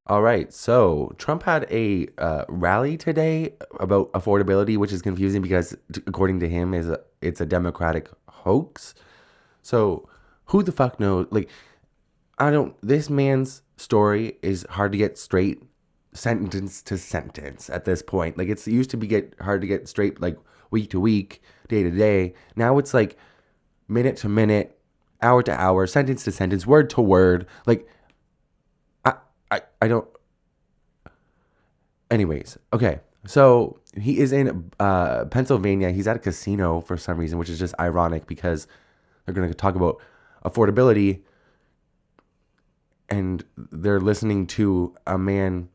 All right. So Trump had a rally today about affordability, which is confusing because, according to him, it's a Democratic hoax. So who the fuck knows? Like, I don't. This man's story is hard to get straight, sentence to sentence at this point. Like, it used to be get hard to get straight, like week to week, day to day. Now it's like minute to minute, hour to hour, sentence to sentence, word to word. Like, I, I don't. Anyways, okay. So he is in Pennsylvania. He's at a casino for some reason, which is just ironic because they're going to talk about affordability and they're listening to a man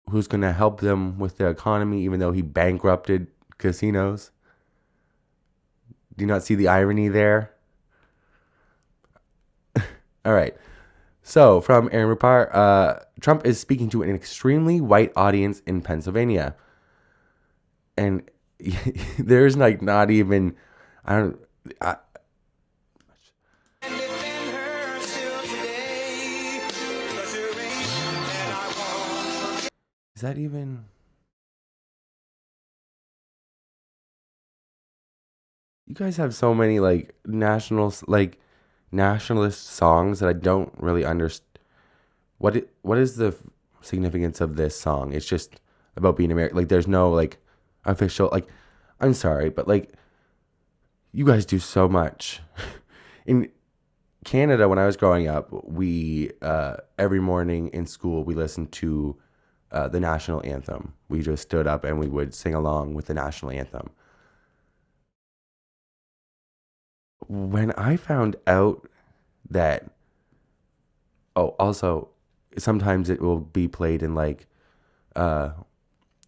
who's going to help them with the economy, even though he bankrupted casinos. Do you not see the irony there? All right. So, from Aaron Rupar, Trump is speaking to an extremely white audience in Pennsylvania. And there's like not even, I don't, I, is that even, you guys have so many like nationalist songs that I don't really understand. What is the significance of this song? It's just about being American. Like, there's no like official, like, I'm sorry, but like, you guys do so much. In Canada, when I was growing up, we every morning in school we listened to the national anthem. We just stood up and we would sing along with the national anthem. When I found out that, oh, also sometimes it will be played in like uh,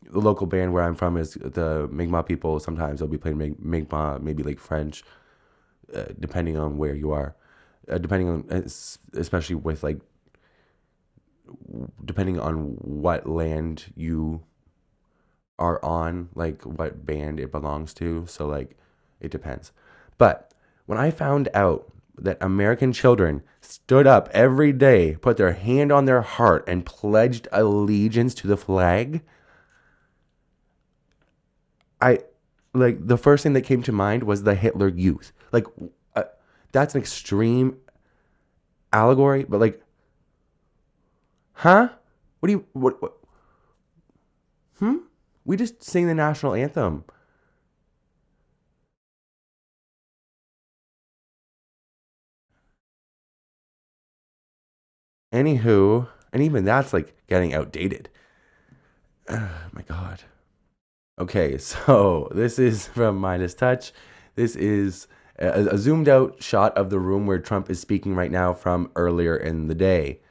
the local band where I'm from is the Mi'kmaq people. Sometimes they'll be playing Mi'kmaq, maybe like French, depending on where you are, depending on especially with like depending on what land you are on, like what band it belongs to. So like it depends. But when I found out that American children stood up every day, put their hand on their heart, and pledged allegiance to the flag, I like the first thing that came to mind was the Hitler Youth. Like, uh, that's an extreme allegory, but like, huh? What do you what? Hmm? We just sing the national anthem. Anywho, and even that's like getting outdated. My God. Okay, so this is from Midas Touch. This is a zoomed out shot of the room where Trump is speaking right now from earlier in the day.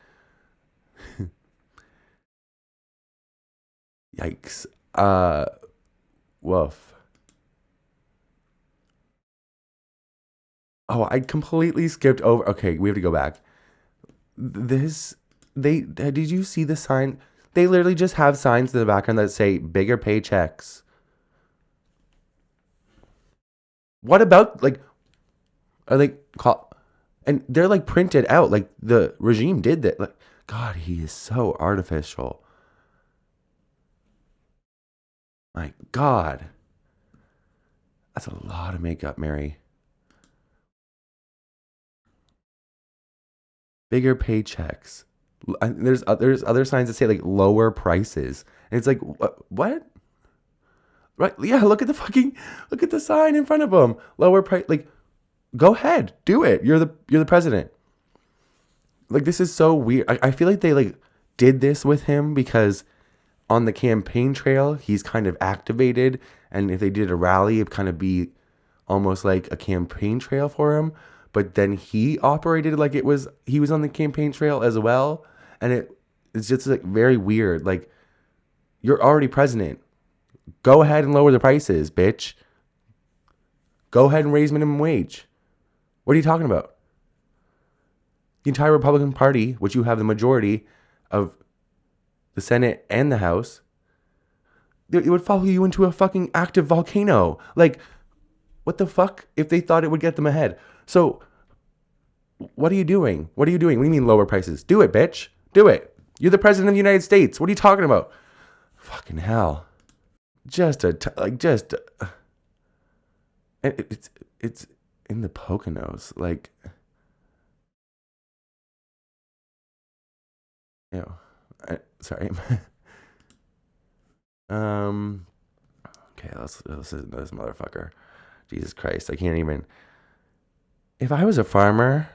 Yikes. Woof. Oh, I completely skipped over. Okay, we have to go back. This, did you see the sign? They literally just have signs in the background that say bigger paychecks. What about, like, are they call and they're like printed out like the regime did that. Like, God, he is so artificial. My God, that's a lot of makeup, Mary. Bigger paychecks. There's other signs that say like lower prices, and it's like what? Right? Yeah, look at the sign in front of them. Lower price. Like, go ahead, do it. You're the president. Like, this is so weird. I feel like they like did this with him because on the campaign trail he's kind of activated, and if they did a rally it'd kind of be almost like a campaign trail for him, but then he operated like he was on the campaign trail as well, and it's just like very weird. Like, you're already president, go ahead and lower the prices, bitch. Go ahead and raise minimum wage. What are you talking about? The entire Republican Party, which you have the majority of the Senate and the House, it would follow you into a fucking active volcano. Like, what the fuck if they thought it would get them ahead? So, what are you doing? What are you doing? What do you mean lower prices? Do it, bitch. Do it. You're the president of the United States. What are you talking about? Fucking hell. It's in the Poconos. Like, sorry. Okay, let's listen to this motherfucker. Jesus Christ, I can't even. If I was a farmer,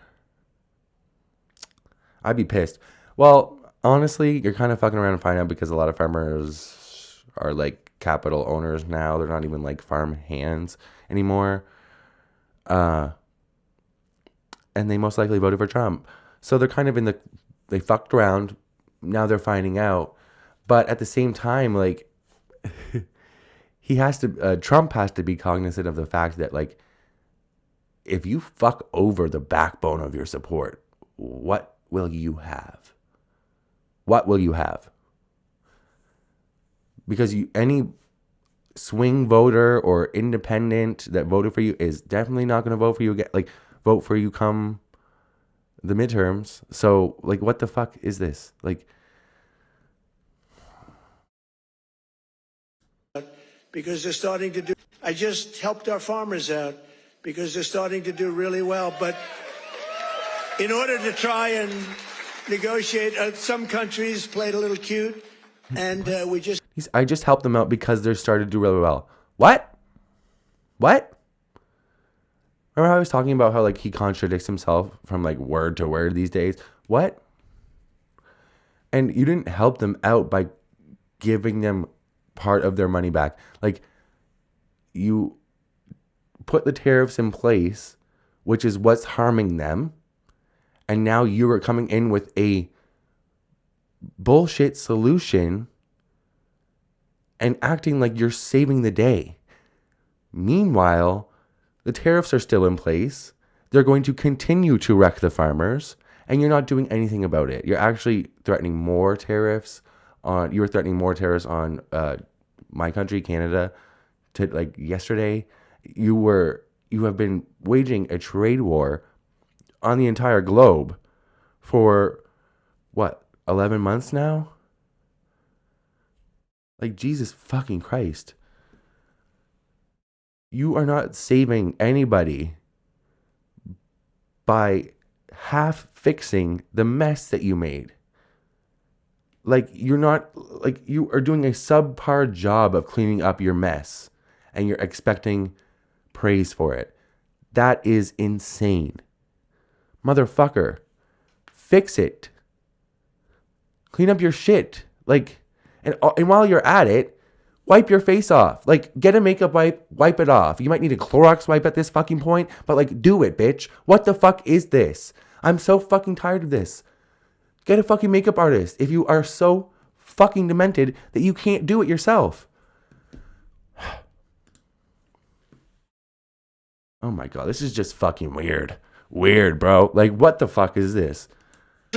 I'd be pissed. Well, honestly, you're kind of fucking around and find out because a lot of farmers are like capital owners now. They're not even like farm hands anymore. And they most likely voted for Trump. So they're kind of they fucked around. Now they're finding out. But at the same time, like, Trump has to be cognizant of the fact that, like, if you fuck over the backbone of your support, what will you have? What will you have? Because any swing voter or independent that voted for you is definitely not going to vote for you again. Like, vote for you come the midterms. So, like, what the fuck is this? Like, because they're starting to do. I just helped our farmers out because they're starting to do really well. But in order to try and negotiate, some countries played a little cute, and we just. I just helped them out because they're starting to do really well. What? Remember how I was talking about how, like, he contradicts himself from, like, word to word these days? What? And you didn't help them out by giving them part of their money back. Like, you put the tariffs in place, which is what's harming them, and now you are coming in with a bullshit solution and acting like you're saving the day. Meanwhile, the tariffs are still in place. They're going to continue to wreck the farmers, and you're not doing anything about it. You're actually threatening more tariffs on. You were threatening more tariffs on my country, Canada. To, like, yesterday, you have been waging a trade war on the entire globe for what, 11 months now? Like, Jesus fucking Christ. You are not saving anybody by half fixing the mess that you made. Like, you are doing a subpar job of cleaning up your mess, and you're expecting praise for it. That is insane. Motherfucker, fix it. Clean up your shit. Like, and while you're at it, wipe your face off. Like, get a makeup wipe it off. You might need a Clorox wipe at this fucking point, but, like, do it, bitch. What the fuck is this? I'm so fucking tired of this. Get a fucking makeup artist if you are so fucking demented that you can't do it yourself. Oh my God, this is just fucking weird. Weird, bro. Like, what the fuck is this?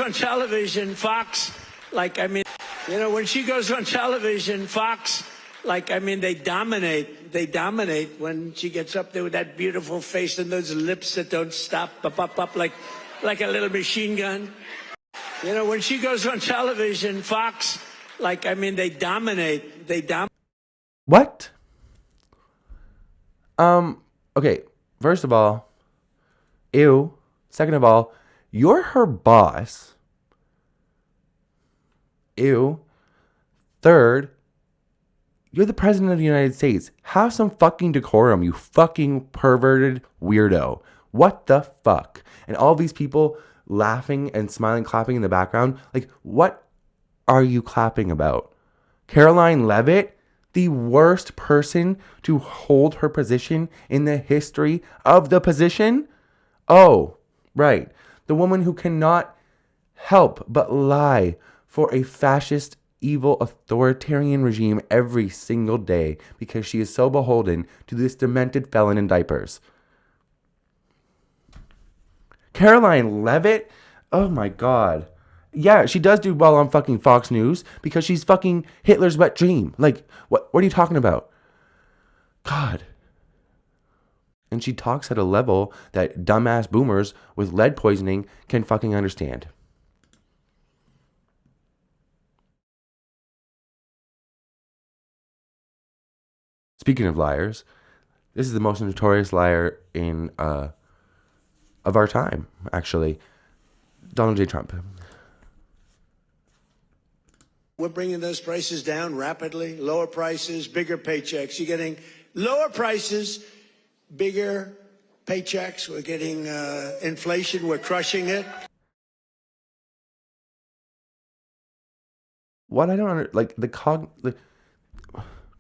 On television, Fox, like, I mean, when she goes on television, Fox, like, I mean, they dominate. They dominate when she gets up there with that beautiful face and those lips that don't stop, up, like a little machine gun. When she goes on television, Fox, like, I mean, they dominate. What? Okay. First of all, ew. Second of all, you're her boss. Ew. Third, you're the president of the United States. Have some fucking decorum, you fucking perverted weirdo. What the fuck? And all these people laughing and smiling, clapping in the background. Like, what are you clapping about? Caroline Leavitt, the worst person to hold her position in the history of the position? Oh, right. The woman who cannot help but lie for a fascist, evil, authoritarian regime every single day because she is so beholden to this demented felon in diapers. Caroline Leavitt? Oh my God. Yeah, she does do well on fucking Fox News because she's fucking Hitler's wet dream. Like, what are you talking about? God. And she talks at a level that dumbass boomers with lead poisoning can fucking understand. Speaking of liars, this is the most notorious liar in of our time, actually. Donald J. Trump. We're bringing those prices down rapidly. Lower prices, bigger paychecks. You're getting lower prices, bigger paychecks. We're getting inflation. We're crushing it. What I don't like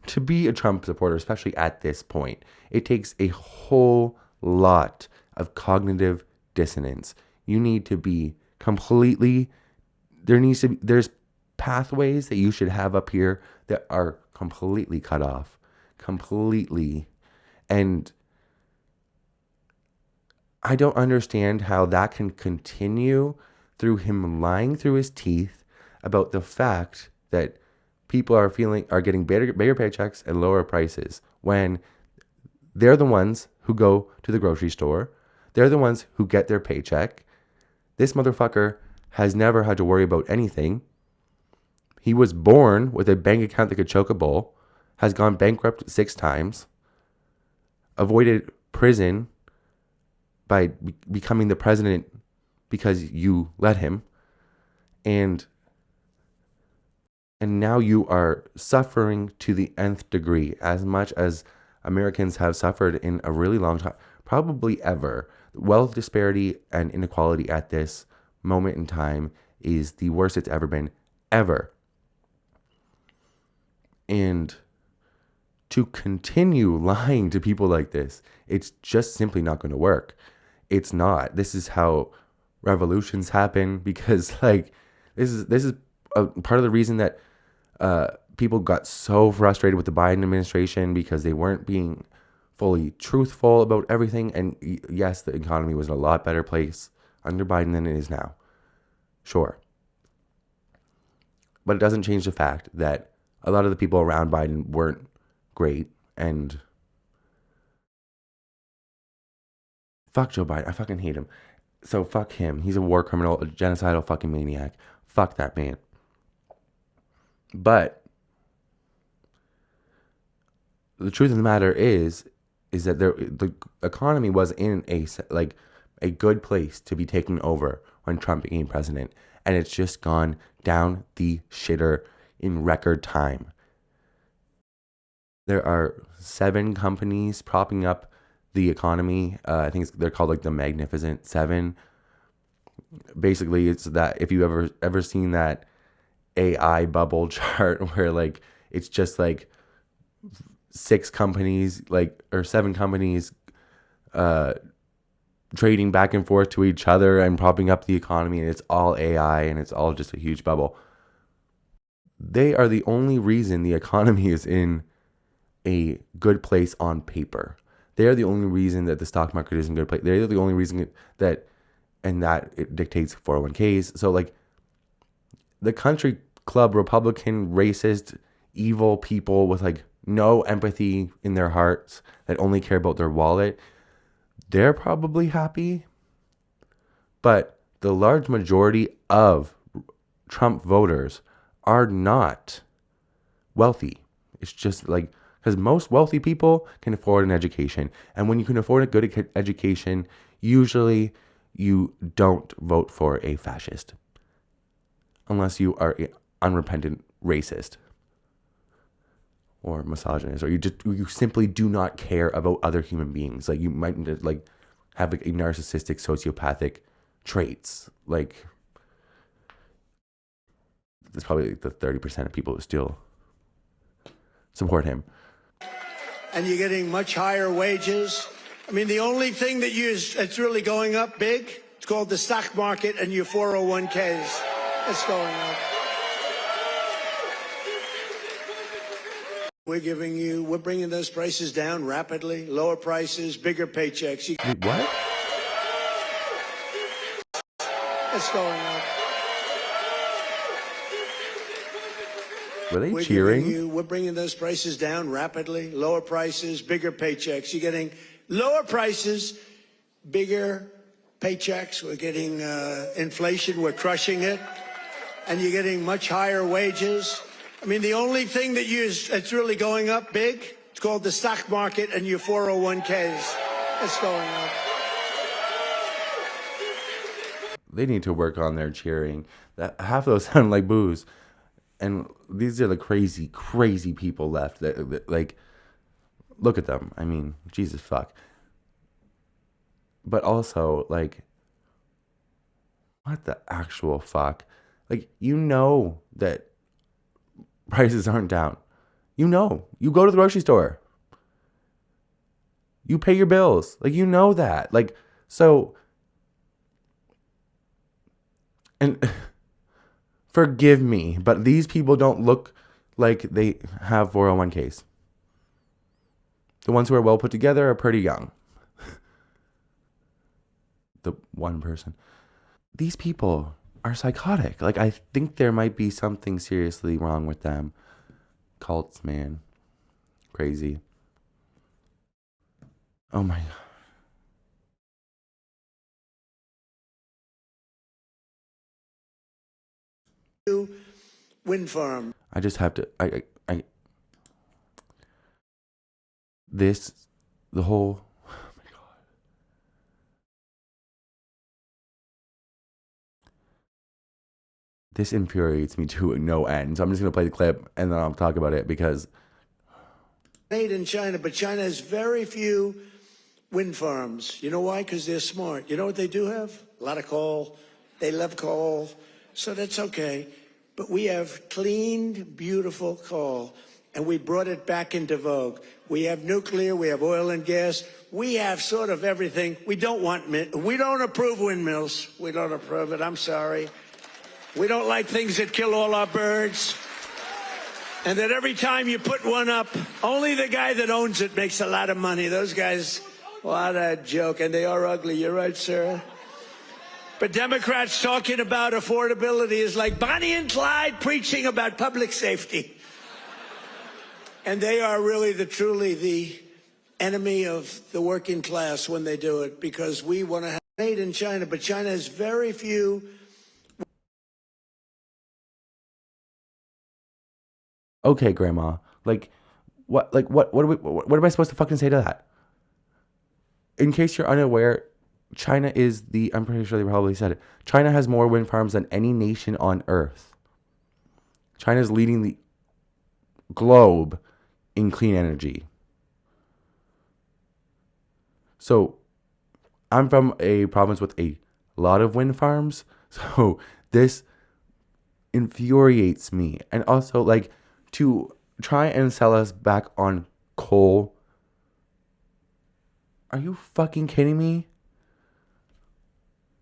to be a Trump supporter, especially at this point, it takes a whole lot of cognitive dissonance. You need to be completely, there's pathways that you should have up here that are completely cut off. Completely. And I don't understand how that can continue through him lying through his teeth about the fact that people are getting bigger paychecks and lower prices when they're the ones who go to the grocery store. They're the ones who get their paycheck. This motherfucker has never had to worry about anything. He was born with a bank account that could choke a bull, has gone bankrupt 6 times, avoided prison by becoming the president because you let him, and now you are suffering to the nth degree, as much as Americans have suffered in a really long time, probably ever. Wealth disparity and inequality at this moment in time is the worst it's ever been, ever. And to continue lying to people like this, it's just simply not going to work. It's not. This is how revolutions happen, because like this is a part of the reason that people got so frustrated with the Biden administration, because they weren't being fully truthful about everything. And yes, the economy was in a lot better place under Biden than it is now. Sure. But it doesn't change the fact that a lot of the people around Biden weren't great. And fuck Joe Biden. I fucking hate him. So fuck him. He's a war criminal, a genocidal fucking maniac. Fuck that man. But the truth of the matter is that the economy was in a good place to be taken over when Trump became president, and it's just gone down the shitter in record time. There are 7 companies propping up the economy. I think they're called like the Magnificent Seven. Basically, it's that, if you ever seen that AI bubble chart where like it's just like 6 companies, or 7 companies trading back and forth to each other and propping up the economy, and it's all AI and it's all just a huge bubble. They are the only reason the economy is in a good place on paper. They are the only reason that the stock market is in a good place. They're the only reason that it dictates 401ks. So like the country club Republican, racist, evil people with like no empathy in their hearts that only care about their wallet, they're probably happy. But the large majority of Trump voters are not wealthy. It's just like, because most wealthy people can afford an education. And when you can afford a good education, usually you don't vote for a fascist. Unless you are an unrepentant racist or misogynist, or you simply do not care about other human beings. Like you might like have like a narcissistic, sociopathic traits. Like there's probably like the 30% of people who still support him. And you're getting much higher wages. I mean, the only thing that's really going up big, it's called the stock market and your 401ks. It's going up. We're bringing those prices down rapidly. Lower prices, bigger paychecks. Wait, what? It's going up. Were they cheering? We're bringing those prices down rapidly. Lower prices, bigger paychecks. You're getting lower prices, bigger paychecks. We're getting inflation. We're crushing it. And you're getting much higher wages. I mean, the only thing that's really going up big, called the stock market and your 401ks. That's going on. They need to work on their cheering. That half of those sound like boos. And these are the crazy, crazy people left. That, like, look at them. I mean, Jesus fuck. But also, like, what the actual fuck? Like, you know that prices aren't down. You know. You go to the grocery store. You pay your bills. Like, you know that. Like, so... And forgive me, but these people don't look like they have 401ks. The ones who are well put together are pretty young. The one person. These people are psychotic. Like, I think there might be something seriously wrong with them. Cults, man. Crazy. Oh my God. Wind farm. I just have to, this, the whole, oh my God. This infuriates me to no end. So I'm just going to play the clip and then I'll talk about it because. Made in China, but China has very few wind farms. You know why? Because they're smart. You know what they do have? A lot of coal. They love coal. So that's okay. But we have clean, beautiful coal, and we brought it back into vogue. We have nuclear, we have oil and gas, we have sort of everything. We don't approve windmills. We don't approve it, I'm sorry. We don't like things that kill all our birds. And that every time you put one up, only the guy that owns it makes a lot of money. Those guys, what a joke. And they are ugly, you're right, sir. But Democrats talking about affordability is like Bonnie and Clyde preaching about public safety. And they are really truly the enemy of the working class when they do it, because we want to have made in China, but China has very few. Okay, Grandma. What am I supposed to fucking say to that? In case you're unaware, China is I'm pretty sure they probably said it. China has more wind farms than any nation on earth. China is leading the globe in clean energy. So, I'm from a province with a lot of wind farms. So, this infuriates me. And also, like, to try and sell us back on coal. Are you fucking kidding me?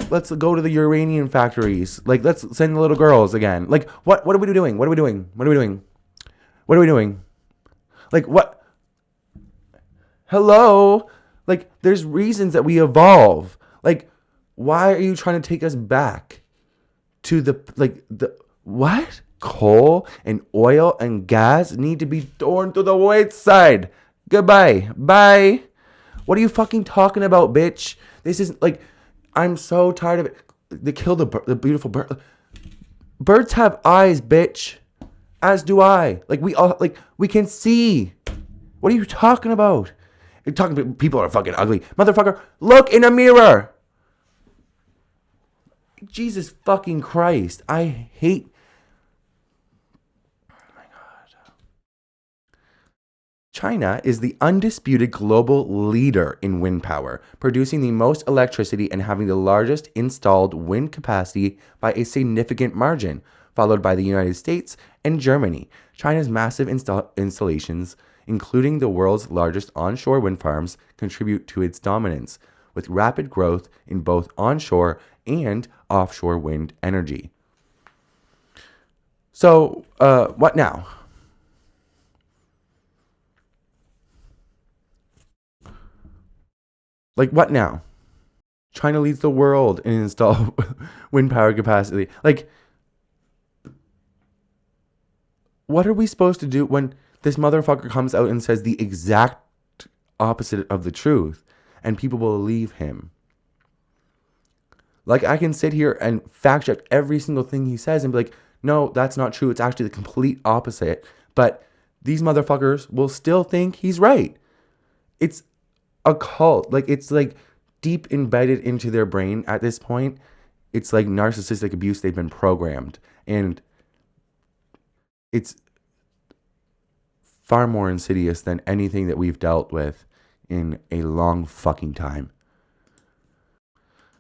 Let's go to the uranium factories. Like, let's send the little girls again. Like, what are we doing? What are we doing? What are we doing? What are we doing? Like, what? Hello? Like, there's reasons that we evolve. Like, why are you trying to take us back to the what? Coal and oil and gas need to be thrown to the wayside. Goodbye. Bye. What are you fucking talking about, bitch? This isn't like... I'm so tired of it. They kill the beautiful bird. Birds have eyes, bitch. As do I. Like, we can see. What are you talking about? You're talking about people are fucking ugly. Motherfucker, look in a mirror. Jesus fucking Christ. I hate... China is the undisputed global leader in wind power, producing the most electricity and having the largest installed wind capacity by a significant margin, followed by the United States and Germany. China's massive installations, including the world's largest onshore wind farms, contribute to its dominance, with rapid growth in both onshore and offshore wind energy. So, what now? Like, what now? China leads the world in install wind power capacity. Like, what are we supposed to do when this motherfucker comes out and says the exact opposite of the truth and people believe him? Like, I can sit here and fact check every single thing he says and be like, no, that's not true. It's actually the complete opposite. But these motherfuckers will still think he's right. It's a cult. Like, it's like deep embedded into their brain at this point. It's like narcissistic abuse. They've been programmed. And it's far more insidious than anything that we've dealt with in a long fucking time.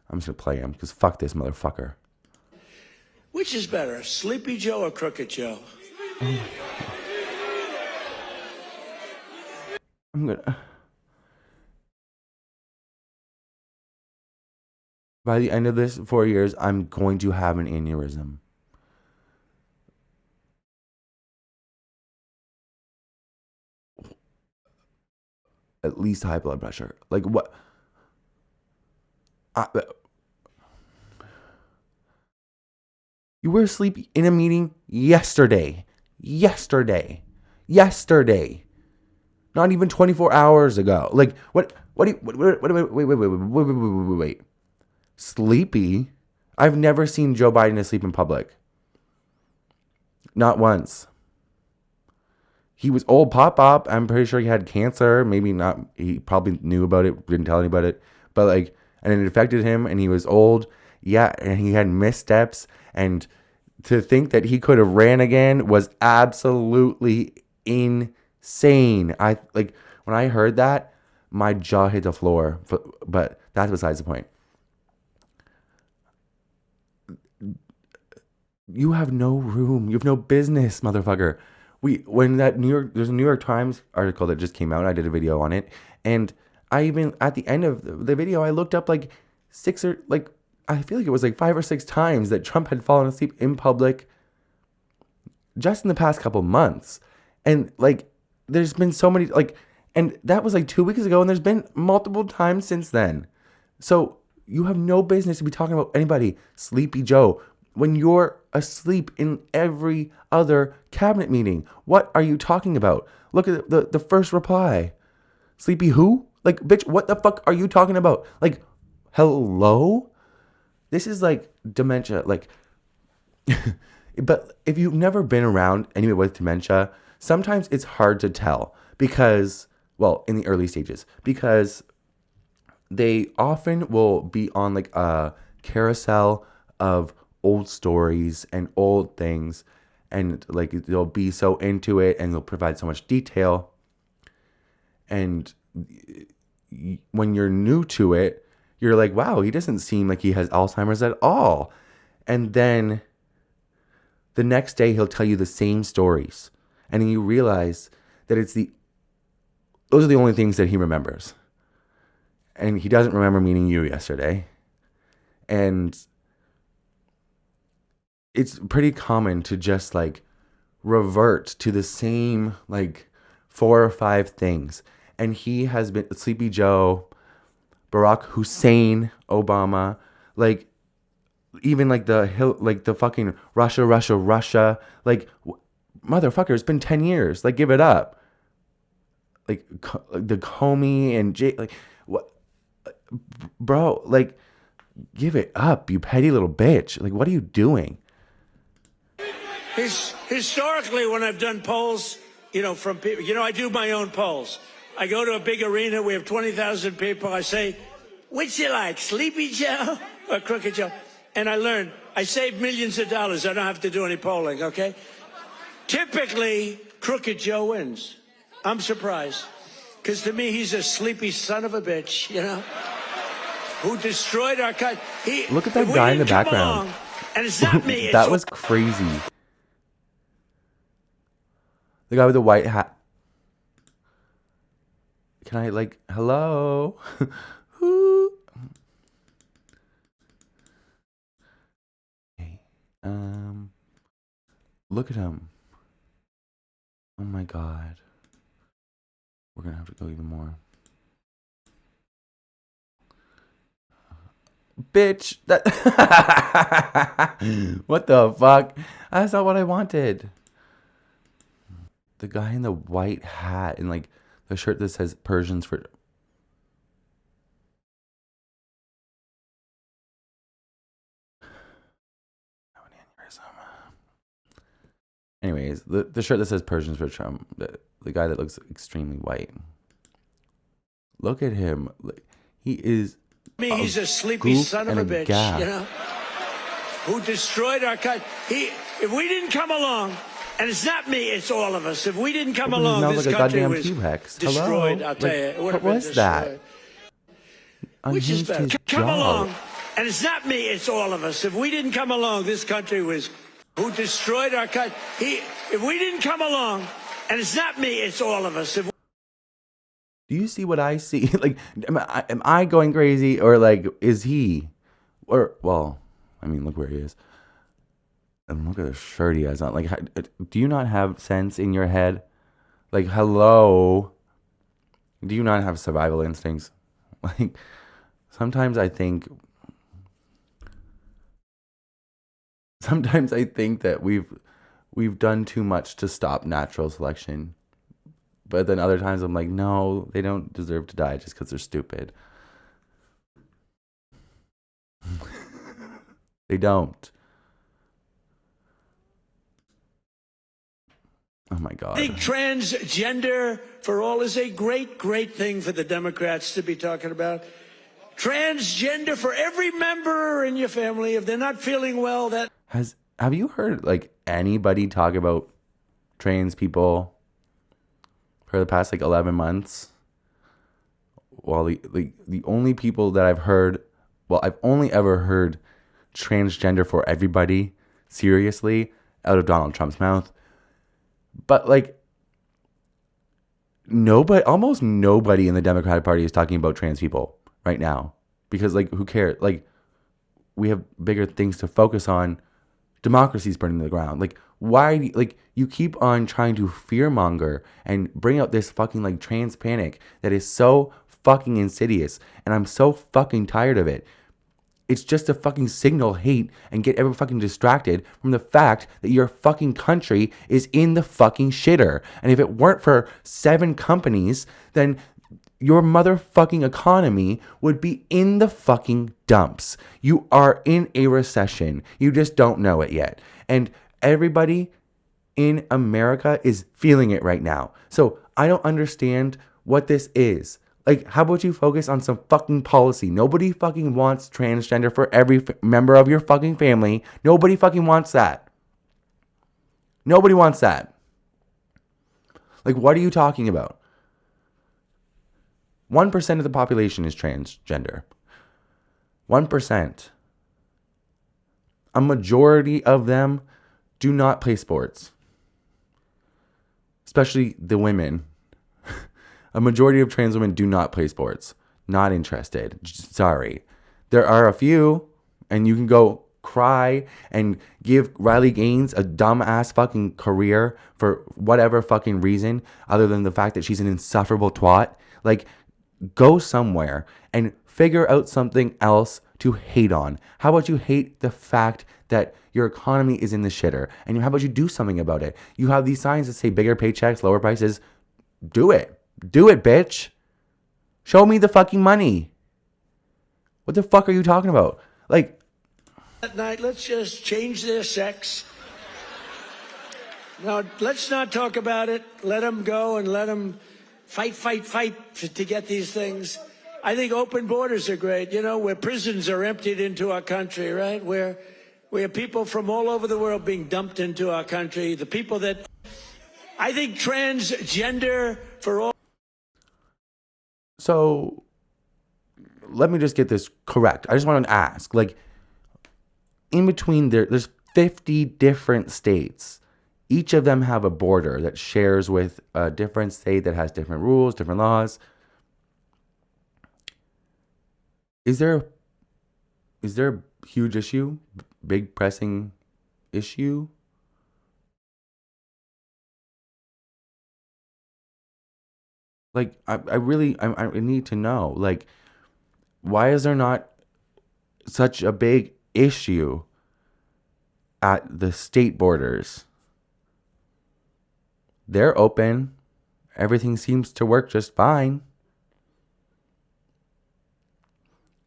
I'm just gonna play him because fuck this motherfucker. Which is better, Sleepy Joe or Crooked Joe? I'm gonna. By the end of this 4 years, I'm going to have an aneurysm. At least high blood pressure. Like what? You were asleep in a meeting yesterday. Yesterday. Not even 24 hours ago. Like what? What do you? Wait. Sleepy? I've never seen Joe Biden asleep in public. Not once. He was old pop. I'm pretty sure he had cancer. Maybe not. He probably knew about it, didn't tell anybody about it. But like, and it affected him and he was old. Yeah, and he had missteps. And to think that he could have ran again was absolutely insane. When I heard that, my jaw hit the floor. But that's besides the point. You have no room. You have no business, motherfucker. When there's a New York Times article that just came out. I did a video on it, and I even at the end of the video, I looked up like I feel like it was like 5 or 6 times that Trump had fallen asleep in public just in the past couple months, and like there's been so many and that was like 2 weeks ago, and there's been multiple times since then. So you have no business to be talking about anybody, Sleepy Joe, when you're asleep in every other cabinet meeting. What are you talking about? Look at the first reply. Sleepy who? Like, bitch, what the fuck are you talking about? Like, hello? This is like dementia. Like, but if you've never been around anyone with dementia, sometimes it's hard to tell because, well, in the early stages, because they often will be on like a carousel of old stories and old things, and like they'll be so into it and they'll provide so much detail, and when you're new to it, you're like, wow, he doesn't seem like he has Alzheimer's at all. And then the next day he'll tell you the same stories, and then you realize that those are the only things that he remembers, and he doesn't remember meeting you yesterday. And it's pretty common to just like revert to the same like 4 or 5 things. And he has been Sleepy Joe, Barack Hussein Obama, like even like the fucking Russia, like motherfucker, it's been 10 years. Like, give it up. Like the Comey and Jay, like what, bro? Like, give it up, you petty little bitch. Like, what are you doing? Historically, when I've done polls, from people, I do my own polls. I go to a big arena. We have 20,000 people. I say, which you like, Sleepy Joe or Crooked Joe? And I learned, I save millions of dollars. I don't have to do any polling, okay? Typically, Crooked Joe wins. I'm surprised. Because to me, he's a sleepy son of a bitch, who destroyed our country. Look at that guy in the background. And it's not me. That was crazy. The guy with the white hat. Can I hello? Hey, look at him. Oh my God. We're gonna have to go even more. Bitch, that what the fuck? That's not what I wanted. The guy in the white hat and like the shirt that says Persians for Anyways, the shirt that says Persians for Trump, the guy that looks extremely white. Look at him. He is He's a sleepy goof son of and a a bitch, you gaff. know, who destroyed our country. If we didn't come along, and it's not me, it's all of us. If we didn't come Opens his along, mouth this like a country goddamn was T-Rex. destroyed. Hello? I'll tell you, it would have What been was destroyed. that? Which is Unhinged better? his Come jaw. along, and it's not me, it's all of us. If we didn't come along, this country was who destroyed our country. If we didn't come along, and it's not me, it's all of us. Do you see what I see? Like, am I going crazy, or like, is he? Or, well, I mean, look where he is. And look at the shirt he has on. Like, do you not have sense in your head? Like, hello? Do you not have survival instincts? Like, sometimes I think that we've done too much to stop natural selection. But then other times I'm like, no, they don't deserve to die just because they're stupid. They don't. Oh my God. I think transgender for all is a great, great thing for the Democrats to be talking about. Transgender for every member in your family. If they're not feeling well, Have you heard like anybody talk about trans people for the past like 11 months? Well, the only people that I've heard, well, I've only ever heard transgender for everybody seriously out of Donald Trump's mouth. But like almost nobody in the Democratic Party is talking about trans people right now, because like, who cares? Like, we have bigger things to focus on. Democracy's burning to the ground. Like, why? Like, you keep on trying to fearmonger and bring out this fucking like trans panic that is so fucking insidious, and I'm so fucking tired of it. It's just to fucking signal hate and get everyone fucking distracted from the fact that your fucking country is in the fucking shitter. And if it weren't for 7 companies, then your motherfucking economy would be in the fucking dumps. You are in a recession. You just don't know it yet. And everybody in America is feeling it right now. So I don't understand what this is. Like, how about you focus on some fucking policy? Nobody fucking wants transgender for every member of your fucking family. Nobody fucking wants that. Nobody wants that. Like, what are you talking about? 1% of the population is transgender. 1%. A majority of them do not play sports. Especially the women. A majority of trans women do not play sports. Not interested. Sorry. There are a few, and you can go cry and give Riley Gaines a dumbass fucking career for whatever fucking reason other than the fact that she's an insufferable twat. Like, go somewhere and figure out something else to hate on. How about you hate the fact that your economy is in the shitter? And how about you do something about it? You have these signs that say bigger paychecks, lower prices. Do it. Do it, bitch. Show me the fucking money. What the fuck are you talking about? Like, that night, let's just change their sex. Now, let's not talk about it. Let them go and let them fight to get these things. I think open borders are great. You know, where prisons are emptied into our country, right? Where people from all over the world being dumped into our country. The people that I think transgender for all. So let me just get this correct. I just want to ask, like, in between there's 50 different states. Each of them have a border that shares with a different state that has different rules, different laws. Is there a huge issue, big pressing issue? Like, I really need to know, like, why is there not such a big issue at the state borders? They're open. Everything seems to work just fine.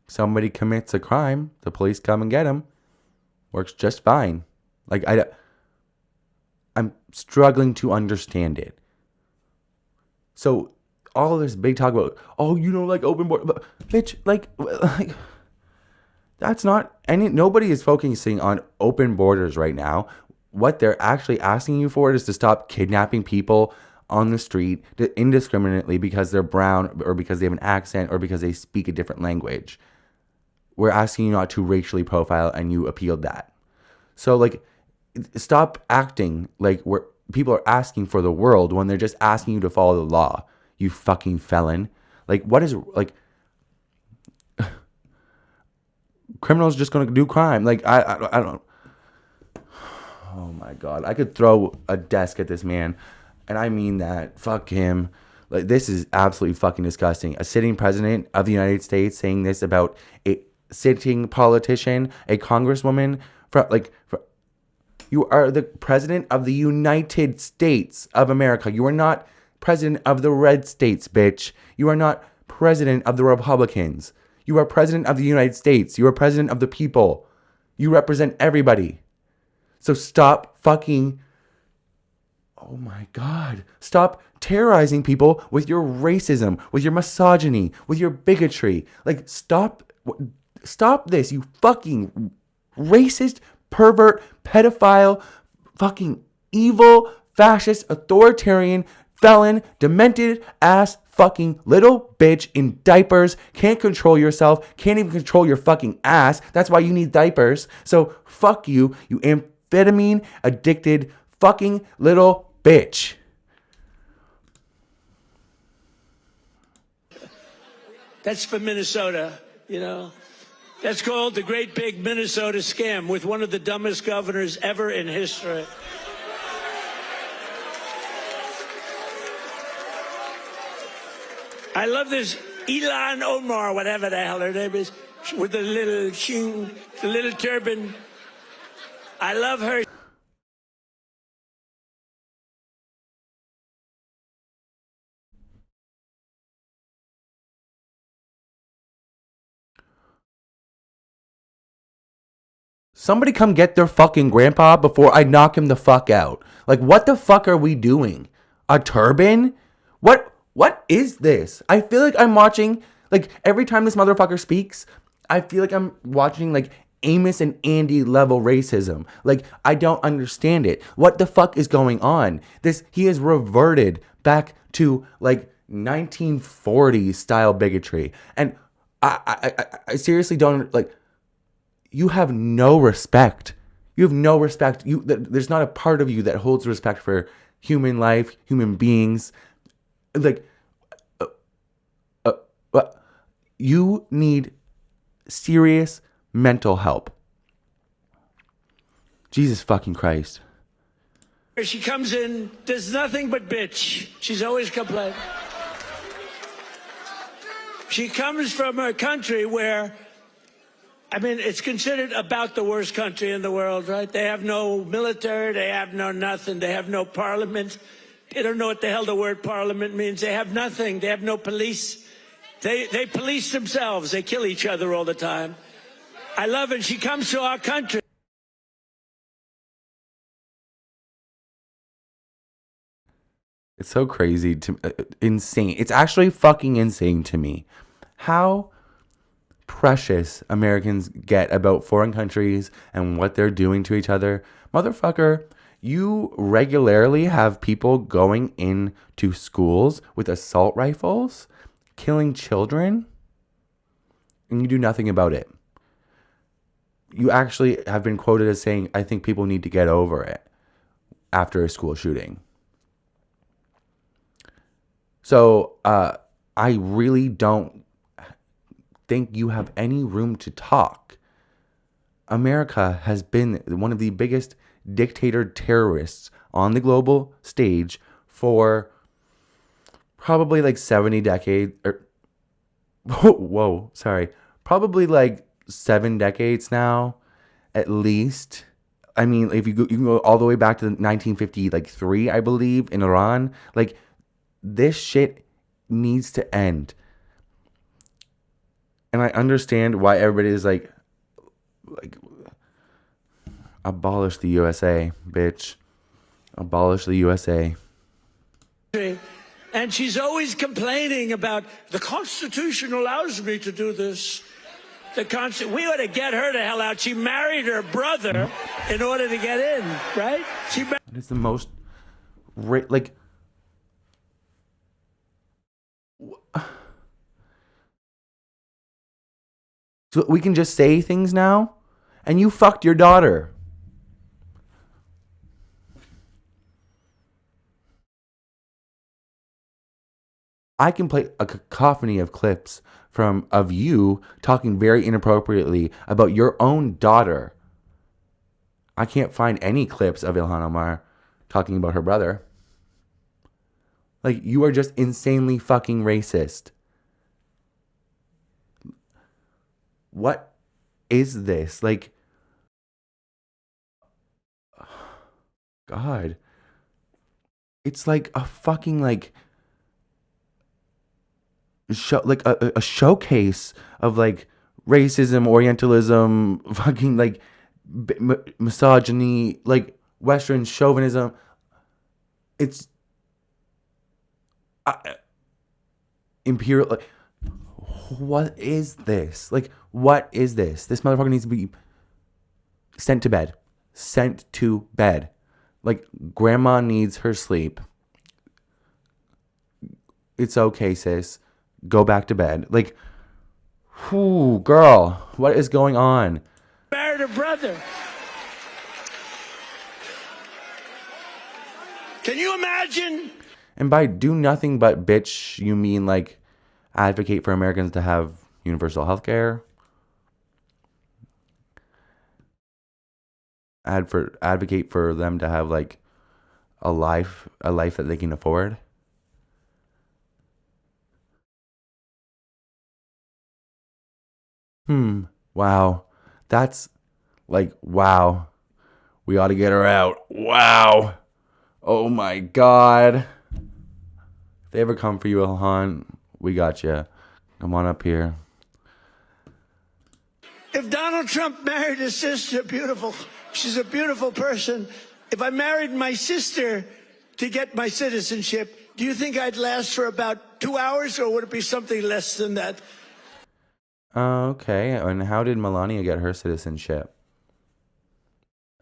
Somebody commits a crime, the police come and get him. Works just fine. Like, I'm struggling to understand it. So all of this big talk about, oh, you don't like open border, bitch, like that's not any. Nobody is focusing on open borders right now. What they're actually asking you for is to stop kidnapping people on the street indiscriminately because they're brown or because they have an accent or because they speak a different language. We're asking you not to racially profile, and you appealed that. So like, stop acting like people are asking for the world when they're just asking you to follow the law. You fucking felon. Like, what is like? Criminals just gonna do crime. Like I don't. Oh my god, I could throw a desk at this man, and I mean that. Fuck him. Like, this is absolutely fucking disgusting. A sitting president of the United States saying this about a sitting politician, a congresswoman. You are the president of the United States of America. You are not president of the red states, bitch. You are not president of the Republicans. You are president of the United States. You are president of the people. You represent everybody. So stop fucking, oh my God. Stop terrorizing people with your racism, with your misogyny, with your bigotry. Like, stop this, you fucking racist, pervert, pedophile, fucking evil, fascist, authoritarian, felon, demented ass fucking little bitch in diapers. Can't control yourself. Can't even control your fucking ass. That's why you need diapers. So fuck you, you amphetamine addicted fucking little bitch. That's for Minnesota, you know. That's called the Great Big Minnesota Scam with one of the dumbest governors ever in history. I love this Ilhan Omar, whatever the hell her name is, with the little shing, the little turban. I love her. Somebody come get their fucking grandpa before I knock him the fuck out. Like, what the fuck are we doing? A turban? What is this? I feel like I'm watching, like, every time this motherfucker speaks, I feel like I'm watching, like, Amos and Andy level racism. Like, I don't understand it. What the fuck is going on? He has reverted back to, like, 1940s style bigotry. And I seriously don't, like, you have no respect. You have no respect. There's not a part of you that holds respect for human life, human beings. Like, you need serious mental help. Jesus fucking Christ. She comes in, does nothing but bitch. She's always complaining. She comes from a country where, I mean, it's considered about the worst country in the world, right? They have no military, they have no nothing, they have no parliament. They don't know what the hell the word parliament means. They have nothing, they have no police. They police themselves, they kill each other all the time. I love it. She comes to our country. It's so crazy insane. It's actually fucking insane to me how precious Americans get about foreign countries and what they're doing to each other. Motherfucker, you regularly have people going into schools with assault rifles, killing children, and you do nothing about it. You actually have been quoted as saying, I think people need to get over it after a school shooting. So I really don't think you have any room to talk. America has been one of the biggest dictator terrorists on the global stage for probably like 70 decades. Probably like 7 decades now, at least. I mean, if you can go all the way back to 1953, I believe, in Iran. Like, this shit needs to end. And I understand why everybody is like abolish the USA, bitch. Abolish the USA. And she's always complaining about the Constitution allows me to do this. We ought to get her the hell out. She married her brother in order to get in, right? It's the most, like, so we can just say things now, and you fucked your daughter. I can play a cacophony of clips of you talking very inappropriately about your own daughter. I can't find any clips of Ilhan Omar talking about her brother. Like, you are just insanely fucking racist. What is this? Like, God. It's like a fucking, like, a showcase of, like, racism, Orientalism, fucking, like, misogyny, like, Western chauvinism. It's imperial. Like, what is this? Like, what is this? This motherfucker needs to be sent to bed. Sent to bed. Like, grandma needs her sleep. It's okay, sis. Go back to bed. Like, whoo, girl, what is going on? Married her brother. Can you imagine? And by do nothing but bitch, you mean, like, advocate for Americans to have universal health care? Advocate for them to have, like, a life that they can afford? Wow. That's, like, wow. We ought to get her out. Wow. Oh my God. If they ever come for you, Ilhan, we got you. Come on up here. If Donald Trump married his sister, she's a beautiful person. If I married my sister to get my citizenship, do you think I'd last for about 2 hours, or would it be something less than that? Okay. And how did Melania get her citizenship?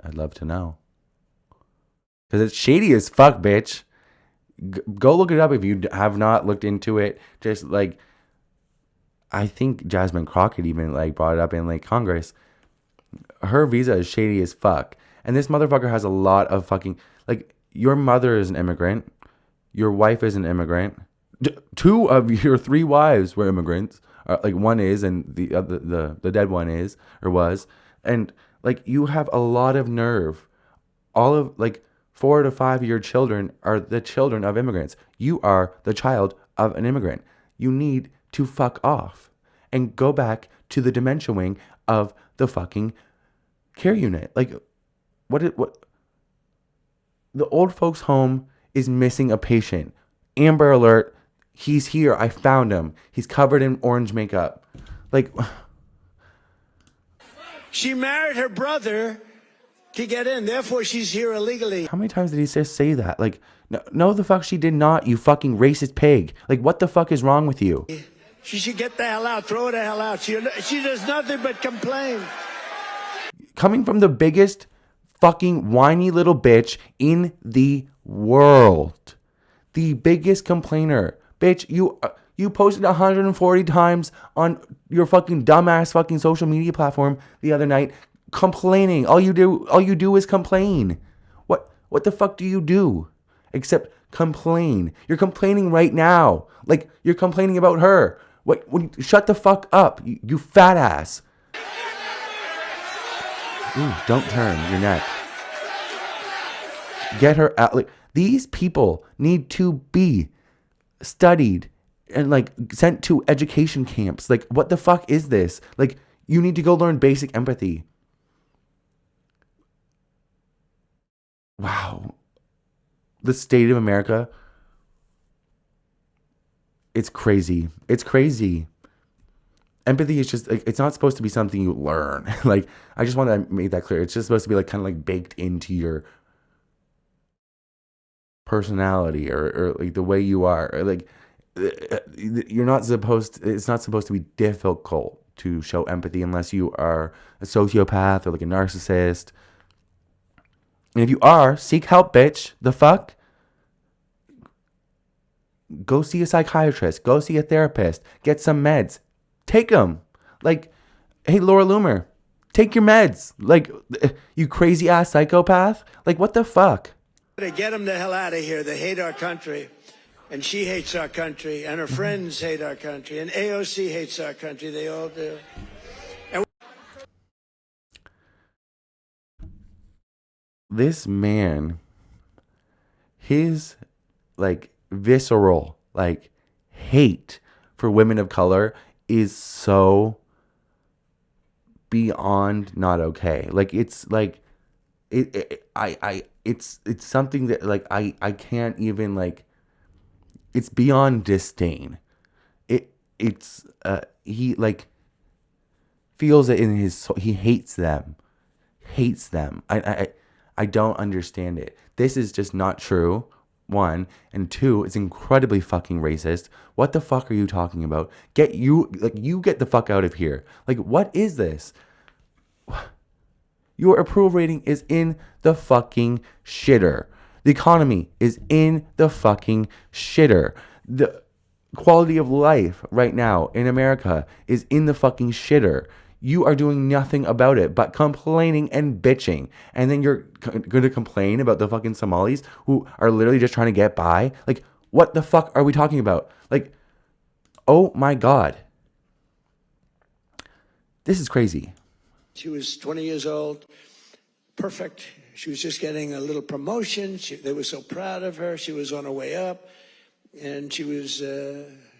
I'd love to know. Because it's shady as fuck, bitch. Go look it up if you have not looked into it. Just, like, I think Jasmine Crockett even, like, brought it up in, like, Congress. Her visa is shady as fuck. And this motherfucker has a lot of fucking, like, your mother is an immigrant. Your wife is an immigrant. Two of your three wives were immigrants. Like, one is, and the other, the dead one is, or was. And, like, you have a lot of nerve. All of, like, 4 to 5 of your children are the children of immigrants. You are the child of an immigrant. You need to fuck off and go back to the dementia wing of the fucking care unit. Like, what? The old folks' home is missing a patient. Amber Alert. He's here. I found him. He's covered in orange makeup. Like, she married her brother to get in. Therefore, she's here illegally. how many times did he just say that? Like, no, the fuck she did not, you fucking racist pig. Like, what the fuck is wrong with you? She should get the hell out. Throw her the hell out. She does nothing but complain. Coming from the biggest fucking whiny little bitch in the world. The biggest complainer. Bitch, you posted 140 times on your fucking dumbass fucking social media platform the other night complaining. All you do is complain. What the fuck do you do except complain? You're complaining right now. Like, you're complaining about her. Shut the fuck up, you fat ass. Ooh, don't turn your neck. Get her out. Like, these people need to be studied and, like, sent to education camps. Like, what the fuck is this? Like, you need to go learn basic empathy. Wow. The state of America. It's crazy. It's crazy. Empathy is just, like, it's not supposed to be something you learn. Like, I just want to make that clear. It's just supposed to be, like, kind of, like, baked into your personality or like the way you are, or like you're not supposed it's not supposed to be difficult to show empathy unless you are a sociopath or like a narcissist. And if you are, seek help, bitch. The fuck? Go see a psychiatrist. Go see a therapist. Get some meds. Take them. Like, hey, Laura Loomer, take your meds. Like, you crazy ass psychopath. Like, what the fuck? To get them the hell out of here. They hate our country. And she hates our country. And her friends hate our country. And AOC hates our country. They all do. And this man, his like visceral like hate for women of color is so beyond not okay. Like it's like it's something that like I can't even like, it's beyond disdain. It's he like feels it in his soul. He hates them. I don't understand it. This is just not true. One, and two, it's incredibly fucking racist. What the fuck are you talking about? You get the fuck out of here. Like, what is this? Your approval rating is in the fucking shitter. The economy is in the fucking shitter. The quality of life right now in America is in the fucking shitter. You are doing nothing about it but complaining and bitching. And then you're going to complain about the fucking Somalis who are literally just trying to get by? Like, what the fuck are we talking about? Like, oh my God. This is crazy. she was 20 years old. Perfect. She was just getting a little promotion. They were so proud of her. She was on her way up. And she was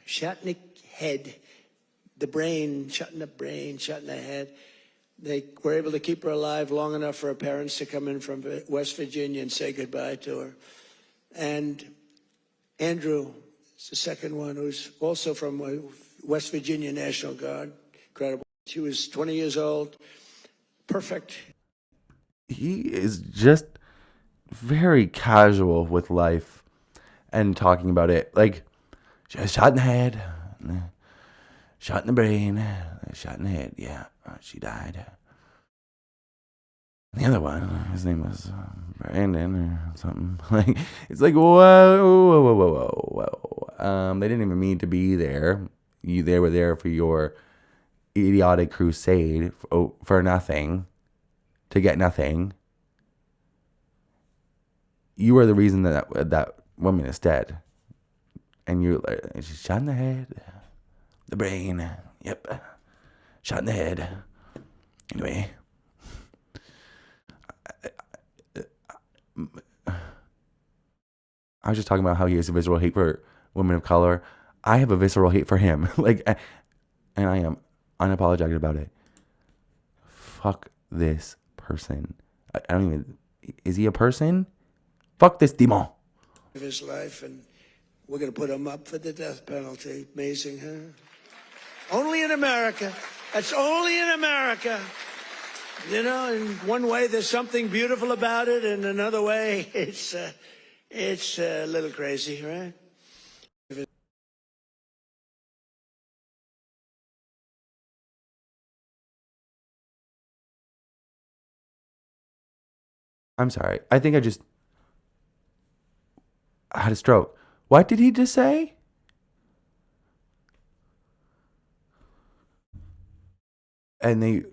shot in the head. The brain, shot in the head. They were able to keep her alive long enough for her parents to come in from West Virginia and say goodbye to her. And Andrew is the second one, who's also from West Virginia National Guard. Incredible. She was 20 years old. Perfect. He is just very casual with life and talking about it. Like, just shot in the head. Shot in the brain, shot in the head. Yeah, she died. The other one, his name was Brandon or something. Like, it's like, whoa. They didn't even mean to be there. They were there for your idiotic crusade for nothing, to get nothing. You are the reason that woman is dead, and you're like, she's shot in the head. The brain. Yep. Shot in the head. Anyway. I was just talking about how he has a visceral hate for women of color. I have a visceral hate for him. Like, and I am unapologetic about it. Fuck this person. I don't even... Is he a person? Fuck this demon. Of his life, and we're going to put him up for the death penalty. Amazing, huh? Only in America. That's only in America. You know, in one way, there's something beautiful about it. In another way, it's a little crazy, right? I'm sorry. I think I just had a stroke. What did he just say? And they...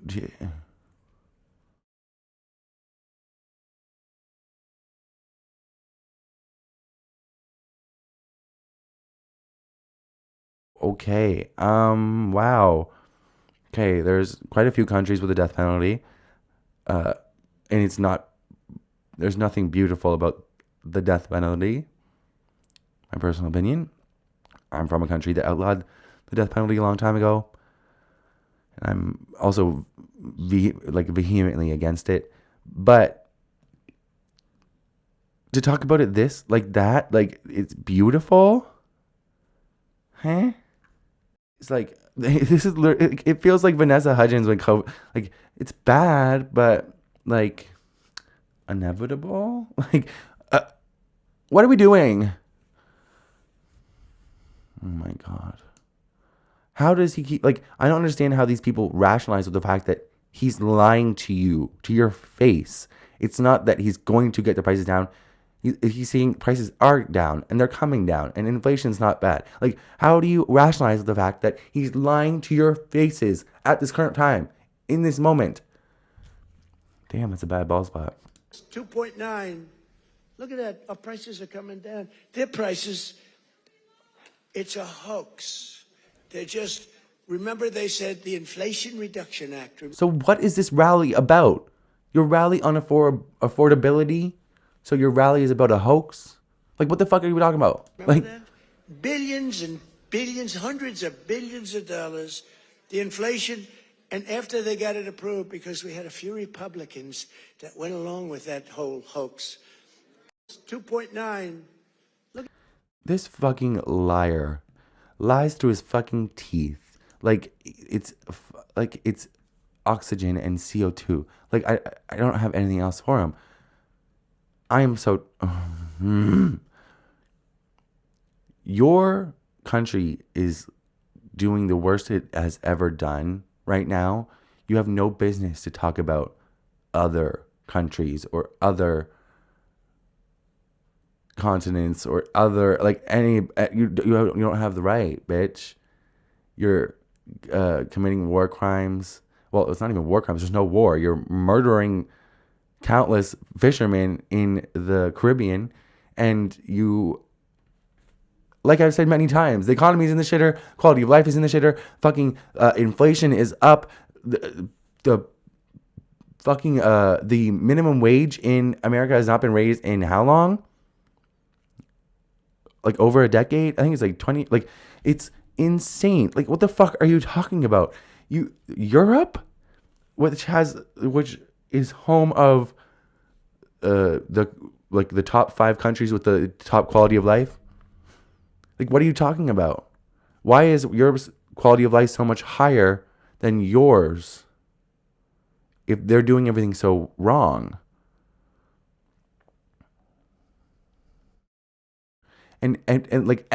Okay. Wow. Okay, there's quite a few countries with the death penalty. And it's not... There's nothing beautiful about the death penalty. My personal opinion. I'm from a country that outlawed the death penalty a long time ago. And I'm also vehemently against it. But to talk about it like that, like it's beautiful, huh? It's like this is it feels like Vanessa Hudgens when like it's bad, but like inevitable. Like What are we doing? Oh my God. How does he keep, like, I don't understand how these people rationalize with the fact that he's lying to you, to your face. It's not that he's going to get the prices down. He's saying prices are down and they're coming down and inflation's not bad. Like, how do you rationalize the fact that he's lying to your faces at this current time, in this moment? Damn, it's a bad ball spot. 2.9. Look at that. Our prices are coming down. Their prices, it's a hoax. They're just, remember they said the Inflation Reduction Act. So what is this rally about? Your rally on affordability? So your rally is about a hoax? Like, what the fuck are you talking about? Remember Like, that? Billions and billions, hundreds of billions of dollars. The inflation, and after they got it approved, because we had a few Republicans that went along with that whole hoax. 2.9. this fucking liar lies through his fucking teeth. Like it's oxygen and CO2. Like I don't have anything else for him. I am so your country is doing the worst it has ever done right now. You have no business to talk about other countries or other continents or other, like, any, you don't have the right, bitch. You're committing war crimes. Well, it's not even war crimes. There's no war. You're murdering countless fishermen in the Caribbean, and you, like I've said many times, the economy is in the shitter, quality of life is in the shitter, fucking inflation is up, the fucking the minimum wage in America has not been raised in how long? Like over a decade? I think it's like 20. Like, it's insane. Like, what the fuck are you talking about? Europe, which is home of the top 5 countries with the top quality of life. Like, what are you talking about? Why is Europe's quality of life so much higher than yours if they're doing everything so wrong? And like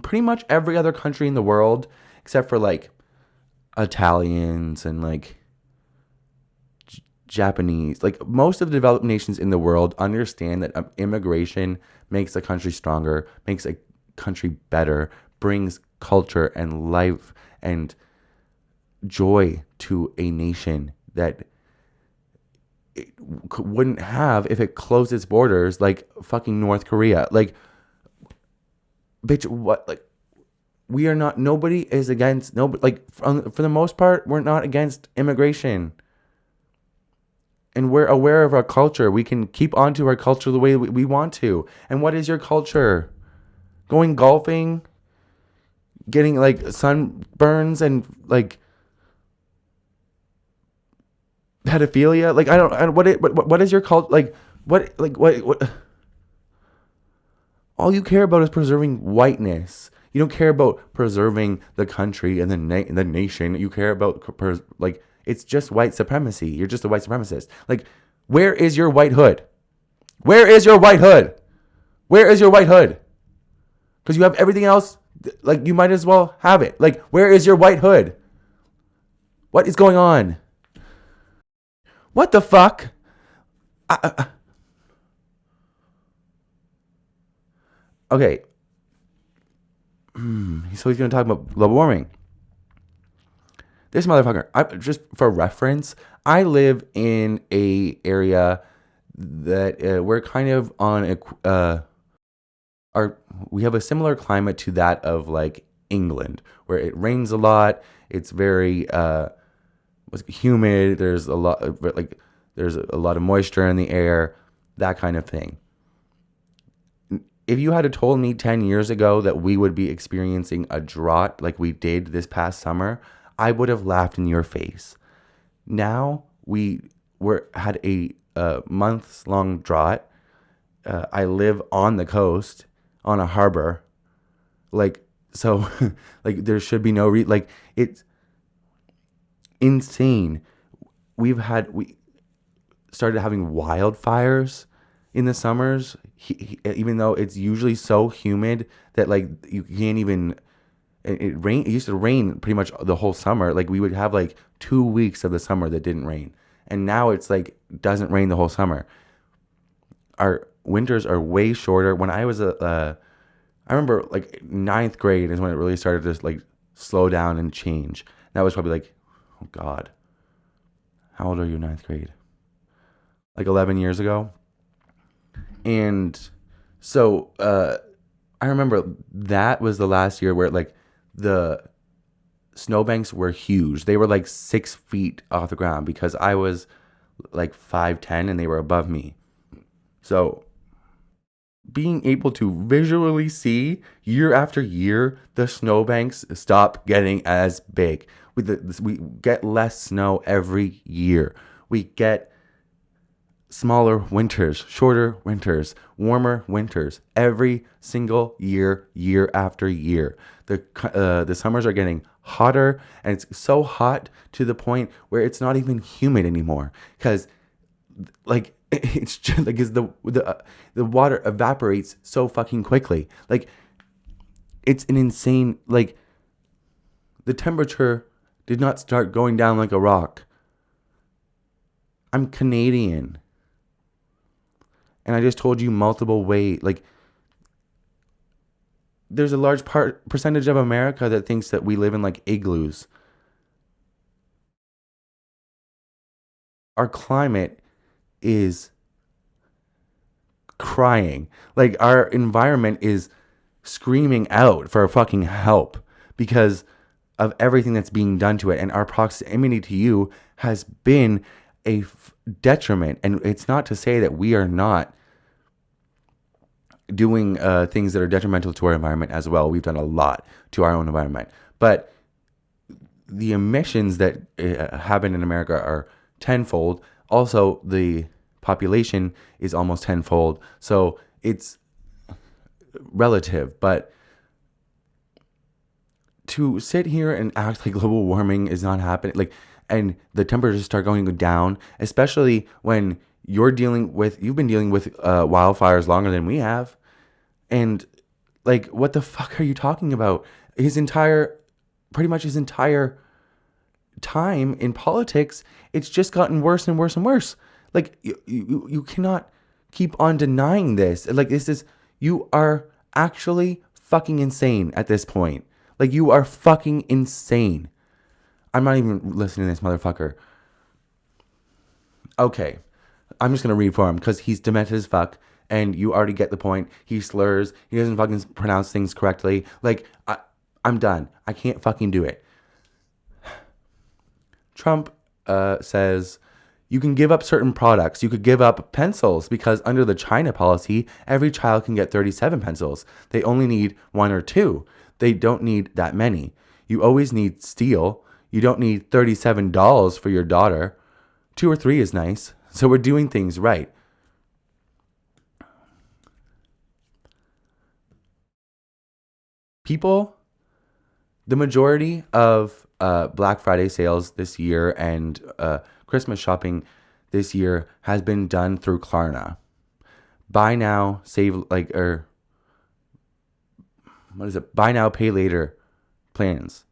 pretty much every other country in the world, except for like Italians and like Japanese, like most of the developed nations in the world understand that immigration makes a country stronger, makes a country better, brings culture and life and joy to a nation that it wouldn't have if it closed its borders like fucking North Korea. Like, bitch, what? Like, we are not, nobody is against, nobody, like, for the most part, we're not against immigration. And we're aware of our culture. We can keep onto our culture the way we want to. And what is your culture? Going golfing, getting like sunburns and like pedophilia. Like, I don't what is your culture? Like, what? All you care about is preserving whiteness. You don't care about preserving the country and the nation. You care about like, it's just white supremacy. You're just a white supremacist. Like, where is your white hood? Where is your white hood? Where is your white hood? Because you have everything else. Like, you might as well have it. Like, where is your white hood? What is going on? What the fuck? Okay. So he's going to talk about global warming. This motherfucker, just for reference, I live in a area that we're kind of on we have a similar climate to that of like England, where it rains a lot. It's very humid. There's a lot of moisture in the air, that kind of thing. If you had told me 10 years ago that we would be experiencing a drought like we did this past summer, I would have laughed in your face. Now we had a months long drought. I live on the coast, on a harbor, like, so, like, there should be no like, it's insane. We started having wildfires in the summers, even though it's usually so humid that like you can't even. It used to rain pretty much the whole summer. Like we would have like 2 weeks of the summer that didn't rain, and now it's like doesn't rain the whole summer. Our winters are way shorter. When I was I remember like ninth grade is when it really started to like slow down and change. That was probably like, oh God, how old are you? Ninth grade, like 11 years ago. And so I remember that was the last year where like the snowbanks were huge. They were like 6 feet off the ground because I was like 5'10" and they were above me. So being able to visually see year after year the snowbanks stop getting as big. We get less snow every year. We get smaller winters, shorter winters, warmer winters every single year, year after year. The summers are getting hotter, and it's so hot to the point where it's not even humid anymore because like it's just like the water evaporates so fucking quickly. Like it's an insane, like the temperature did not start going down like a rock. I'm Canadian. And I just told you multiple ways. Like, there's a large percentage of America that thinks that we live in like igloos. Our climate is crying. Like, our environment is screaming out for fucking help because of everything that's being done to it. And our proximity to you has been a detriment. And it's not to say that we are not doing things that are detrimental to our environment as well. We've done a lot to our own environment. But the emissions that happen in America are tenfold. Also, the population is almost tenfold. So it's relative. But to sit here and act like global warming is not happening, like, and the temperatures start going down, especially when you've been dealing with wildfires longer than we have. And like, what the fuck are you talking about? Pretty much his entire time in politics, it's just gotten worse and worse and worse. Like you cannot keep on denying this. Like you are actually fucking insane at this point. Like you are fucking insane. I'm not even listening to this motherfucker. Okay. I'm just going to read for him because he's demented as fuck. And you already get the point. He slurs. He doesn't fucking pronounce things correctly. Like, I'm done. I can't fucking do it. Trump says you can give up certain products. You could give up pencils because under the China policy, every child can get 37 pencils. They only need 1 or 2. They don't need that many. You always need steel. You don't need $37 for your daughter. 2 or 3 is nice. So we're doing things right. People, the majority of Black Friday sales this year and Christmas shopping this year has been done through Klarna. Buy now, save like, or what is it? Buy now, pay later plans,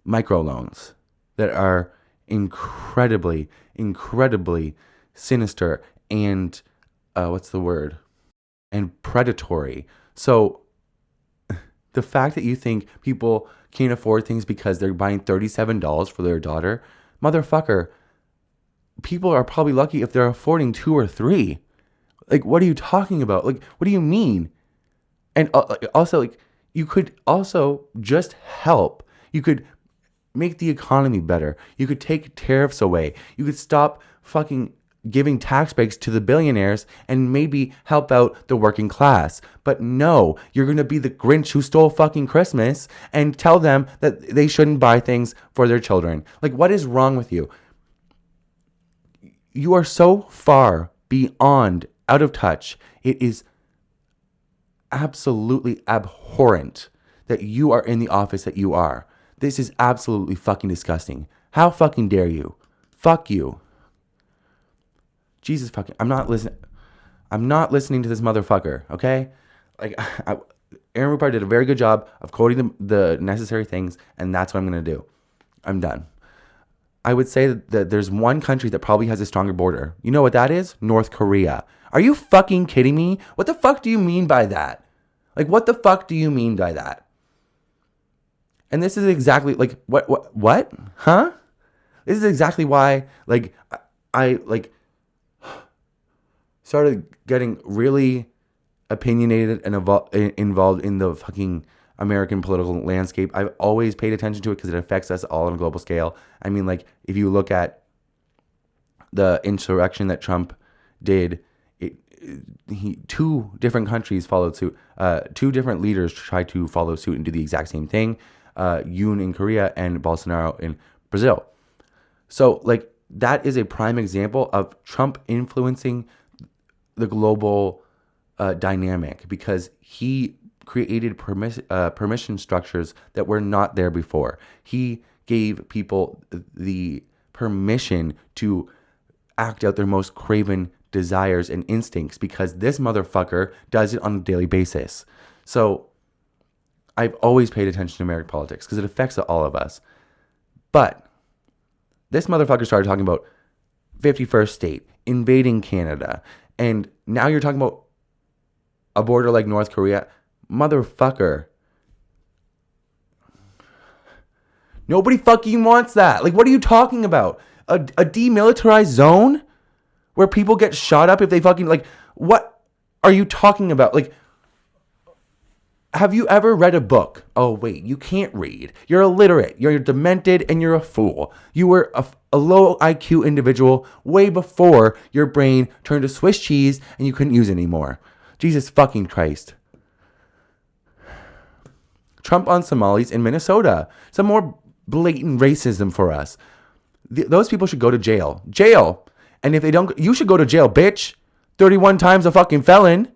microloans that are incredibly, incredibly sinister and what's the word? And predatory. So the fact that you think people can't afford things because they're buying $37 for their daughter, motherfucker, people are probably lucky if they're affording 2 or 3. Like, what are you talking about? Like, what do you mean? And also, like, you could also just help. You could make the economy better. You could take tariffs away. You could stop fucking giving tax breaks to the billionaires and maybe help out the working class. But no, you're going to be the Grinch who stole fucking Christmas and tell them that they shouldn't buy things for their children. Like, what is wrong with you? You are so far beyond out of touch. It is absolutely abhorrent that you are in the office that you are. This is absolutely fucking disgusting. How fucking dare you? Fuck you. Jesus fucking, I'm not listening. I'm not listening to this motherfucker, okay? Like, Aaron Rupert did a very good job of quoting the necessary things, and that's what I'm going to do. I'm done. I would say that there's one country that probably has a stronger border. You know what that is? North Korea. Are you fucking kidding me? What the fuck do you mean by that? Like, what the fuck do you mean by that? And this is exactly, like, what? Huh? This is exactly why, like, I like, started getting really opinionated and involved in the fucking American political landscape. I've always paid attention to it because it affects us all on a global scale. I mean, like, if you look at the insurrection that Trump did, two different countries followed suit. Two different leaders tried to follow suit and do the exact same thing. Yoon in Korea and Bolsonaro in Brazil. So, like, that is a prime example of Trump influencing the global dynamic because he created permission structures that were not there before. He gave people the permission to act out their most craven desires and instincts because this motherfucker does it on a daily basis. So I've always paid attention to American politics because it affects all of us. But this motherfucker started talking about 51st state, invading Canada, and now you're talking about a border like North Korea. Motherfucker. Nobody fucking wants that. Like, what are you talking about? A demilitarized zone where people get shot up if they fucking, like, what are you talking about? Like, have you ever read a book? Oh, wait, you can't read. You're illiterate. You're demented and you're a fool. You were a low IQ individual way before your brain turned to Swiss cheese and you couldn't use it anymore. Jesus fucking Christ. Trump on Somalis in Minnesota. Some more blatant racism for us. Those people should go to jail. Jail. And if they don't, you should go to jail, bitch. 31 times a fucking felon.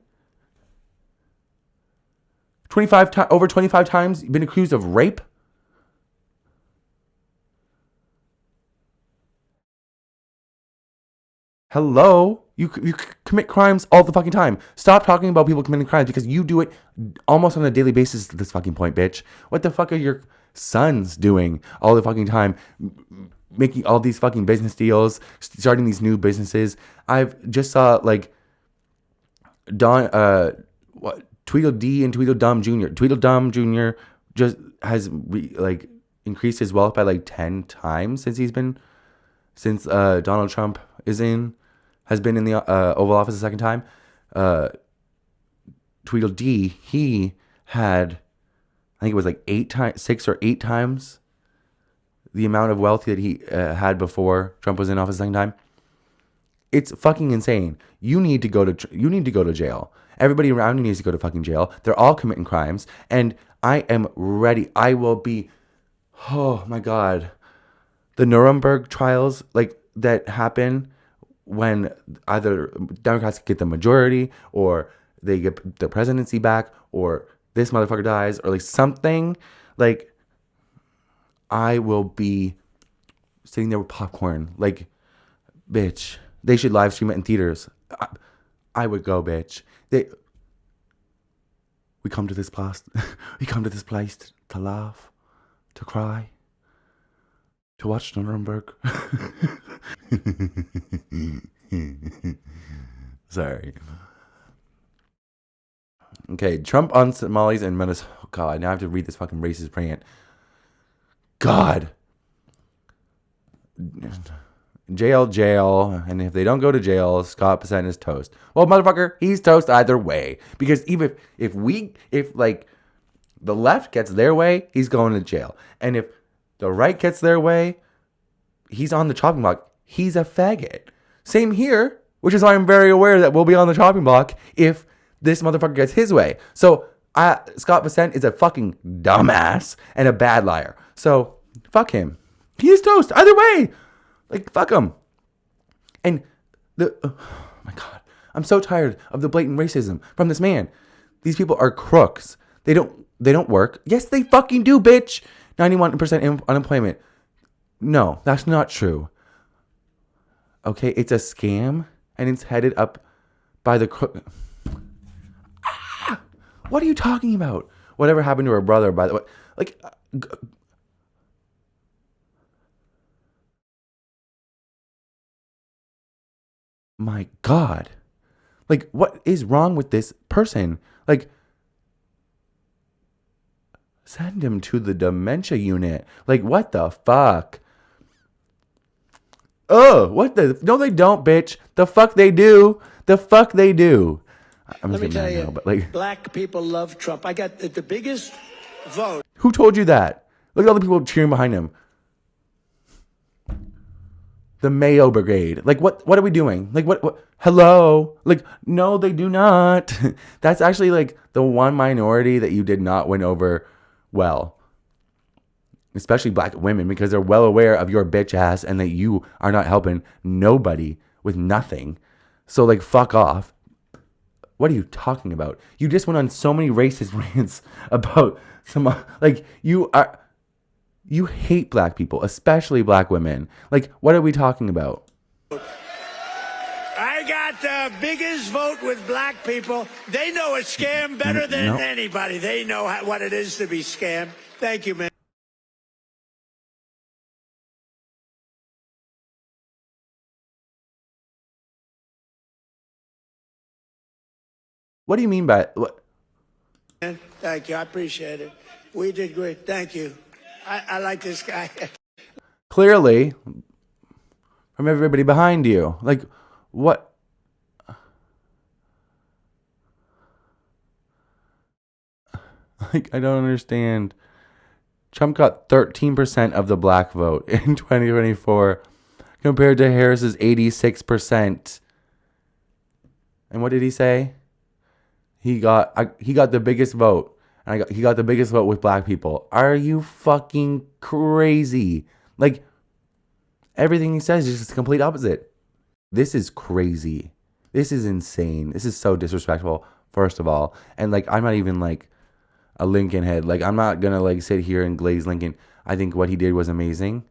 Over 25 times been accused of rape. Hello? You commit crimes all the fucking time. Stop talking about people committing crimes because you do it almost on a daily basis at this fucking point, bitch. What the fuck are your sons doing all the fucking time? Making all these fucking business deals, starting these new businesses. I've just saw, like, Tweedledee and Tweedledum Jr. Tweedledum Jr. just has increased his wealth by like 10 times since Donald Trump has been in the Oval Office a second time. Tweedledee, he had, I think it was like 6 or 8 times the amount of wealth that he had before Trump was in office a second time. It's fucking insane. You need to go to jail. Everybody around you needs to go to fucking jail. They're all committing crimes, and I am ready. I will be. Oh my God, the Nuremberg trials, like, that happen when either Democrats get the majority or they get the presidency back or this motherfucker dies or like something, like, I will be sitting there with popcorn. Like, bitch, they should live stream it in theaters. I would go, bitch. We come to this place. We come to this place to laugh, to cry, to watch Nuremberg. Sorry. Okay, Trump on Somalis and Minnesota. Oh, God, now I have to read this fucking racist rant. God. Jail, and if they don't go to jail, Scott Pecent is toast. Well, motherfucker, he's toast either way. Because even if the left gets their way, he's going to jail. And if the right gets their way, he's on the chopping block. He's a faggot. Same here, which is why I'm very aware that we'll be on the chopping block if this motherfucker gets his way. So Scott Pecent is a fucking dumbass and a bad liar. So fuck him. He is toast either way. Like, fuck him. And oh my God, I'm so tired of the blatant racism from this man. These people are crooks. They don't work. Yes, they fucking do, bitch. 91% unemployment. No, that's not true. Okay, it's a scam, and it's headed up by the what are you talking about? Whatever happened to her brother, by the way? Like, my God. Like, what is wrong with this person? Like, send him to the dementia unit. Like, what the fuck? Oh, what the? No, they don't, bitch. The fuck they do. The fuck they do. I'm Let just me tell getting mad you, now, but like, black people love Trump. I got the biggest vote. who told you that? Look at all the people cheering behind him. The Mayo Brigade. Like, what are we doing? Like, what? Hello? Like, no, they do not. That's actually like the one minority that you did not win over well. Especially black women, because they're well aware of your bitch ass and that you are not helping nobody with nothing. So, like, fuck off. What are you talking about? You just went on so many racist rants about some, like, you hate black people, especially black women. Like, what are we talking about? I got the biggest vote with black people. They know a scam better than anybody. They know what it is to be scammed. Thank you, man. What do you mean by what? Thank you. I appreciate it. We did great. Thank you. I like this guy. Clearly, from everybody behind you. Like, what? Like, I don't understand. Trump got 13% of the black vote in 2024 compared to Harris's 86%. And what did he say? He got the biggest vote. And he got the biggest vote with black people. Are you fucking crazy? Like, everything he says is just the complete opposite. This is crazy. This is insane. This is so disrespectful, first of all. And like, I'm not even like a Lincoln head. Like, I'm not gonna like sit here and glaze Lincoln. I think what he did was amazing.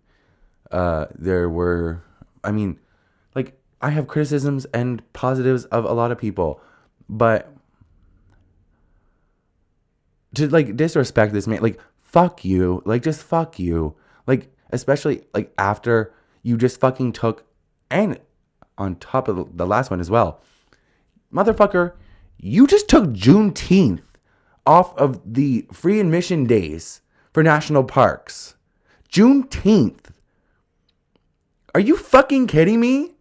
There were, I mean, like, I have criticisms and positives of a lot of people, but to like disrespect this man, like, fuck you, like, just fuck you, like, especially like after you just fucking took, and on top of the last one as well, motherfucker, you just took Juneteenth off of the free admission days for national parks. Juneteenth. Are you fucking kidding me?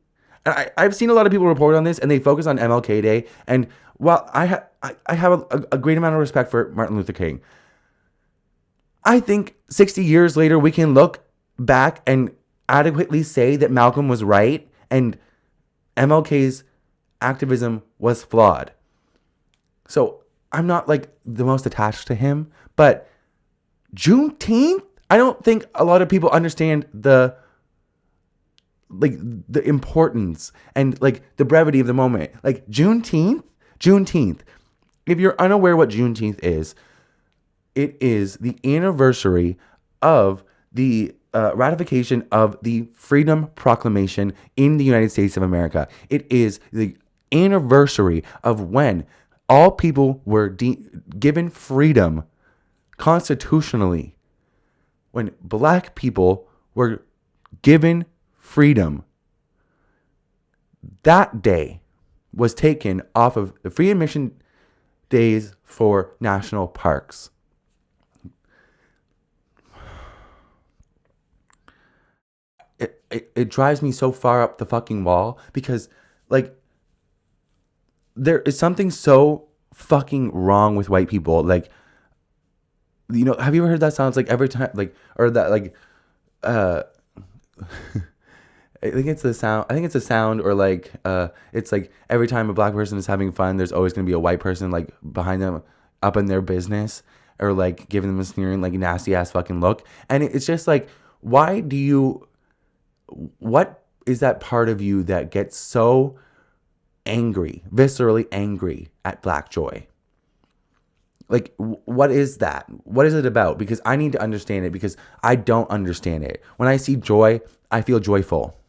And I've seen a lot of people report on this, and they focus on MLK Day. And while I have a great amount of respect for Martin Luther King, I think 60 years later we can look back and adequately say that Malcolm was right and MLK's activism was flawed. So I'm not like the most attached to him, but Juneteenth, I don't think a lot of people understand the importance and like the brevity of the moment. Like Juneteenth. If you're unaware what Juneteenth is, it is the anniversary of the ratification of the Freedom Proclamation in the United States of America. It is the anniversary of when all people were given freedom constitutionally. When black people were given freedom. That day was taken off of the free admission days for national parks. It drives me so far up the fucking wall because, like, there is something so fucking wrong with white people. Like, you know, have you ever heard that sound? It's like every time, like, or that, like, I think it's a sound, or like, it's like every time a black person is having fun, there's always gonna be a white person like behind them, up in their business, or like giving them a sneering, like, nasty ass fucking look. And it's just like, what is that part of you that gets so angry, viscerally angry at black joy? Like, what is that? What is it about? Because I need to understand it, because I don't understand it. When I see joy, I feel joyful.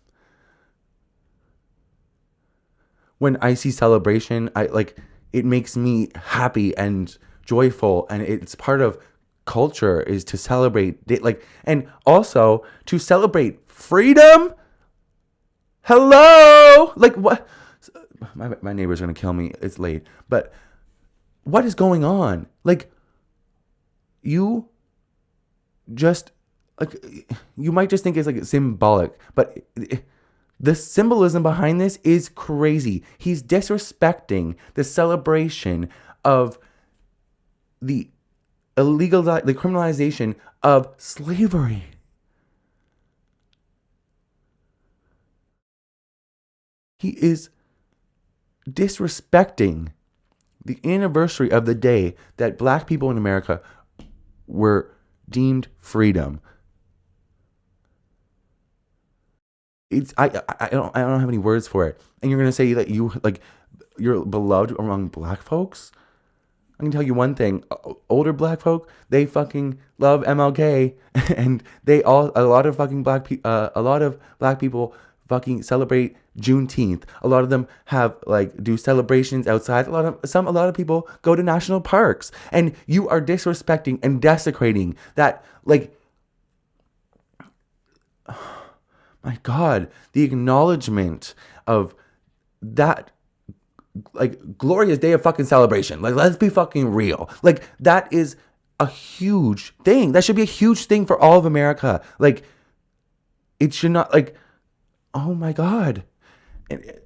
when I see celebration, I like it makes me happy and joyful, and it's part of culture is to celebrate like, and also to celebrate freedom. Hello, like what? My neighbor's gonna kill me. It's late, but what is going on? Like, you just like you might just think it's like symbolic, but the symbolism behind this is crazy. He's disrespecting the celebration of the the criminalization of slavery. He is disrespecting the anniversary of the day that black people in America were deemed freedom. It's I don't have any words for it. And you're gonna say that you're beloved among black folks? I can tell you one thing: older black folk, they fucking love MLK, and a lot of black people fucking celebrate Juneteenth. A lot of them have do celebrations outside. A lot of people go to national parks, and you are disrespecting and desecrating that. My God, the acknowledgement of that glorious day of fucking celebration. Let's be fucking real. That is a huge thing. That should be a huge thing for all of America. It should not oh my God. And,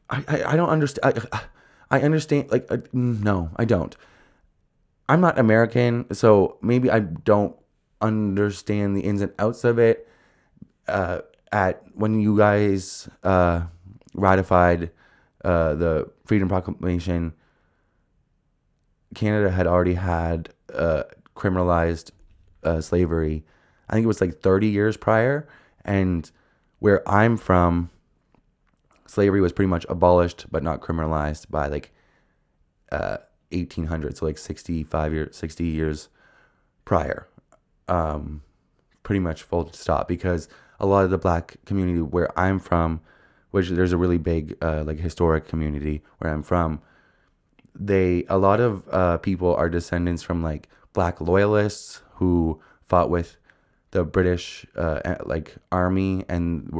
I don't understand. I understand. No, I don't. I'm not American, so maybe I don't understand the ins and outs of it. At when you guys ratified the Freedom Proclamation, Canada had already had criminalized slavery. I think it was 30 years prior, and where I'm from, slavery was pretty much abolished but not criminalized by 1800, so 60 years prior. Pretty much full stop, because a lot of the black community where I'm from, which there's a really big historic community where I'm from, a lot of people are descendants from black loyalists who fought with the British army and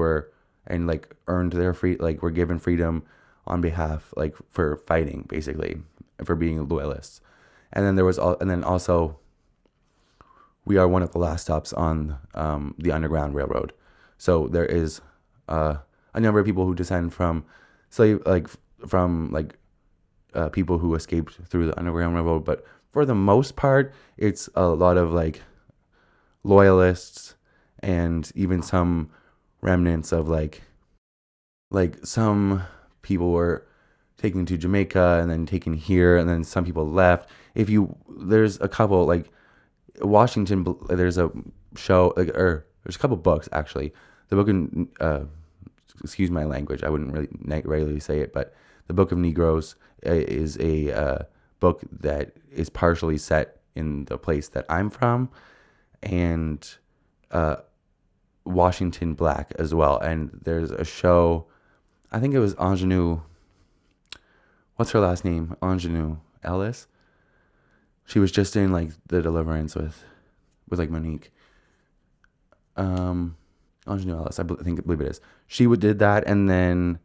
earned their were given freedom on behalf for fighting, basically, for being loyalists. And then also we are one of the last stops on the Underground Railroad. So there is a number of people who descend from people who escaped through the Underground Railroad, but for the most part, it's a lot of loyalists, and even some remnants of some people were taken to Jamaica and then taken here, and then some people left. There's a couple Washington. There's a show there's a couple books actually. The book in excuse my language, I wouldn't really regularly say it, but the Book of Negroes is a book that is partially set in the place that I'm from, and Washington Black as well. And there's a show, I think it was Ingenue. What's her last name? Ingenue Ellis. She was just in The Deliverance with Monique. Ingenue Ellis, I believe it is. She did that, and then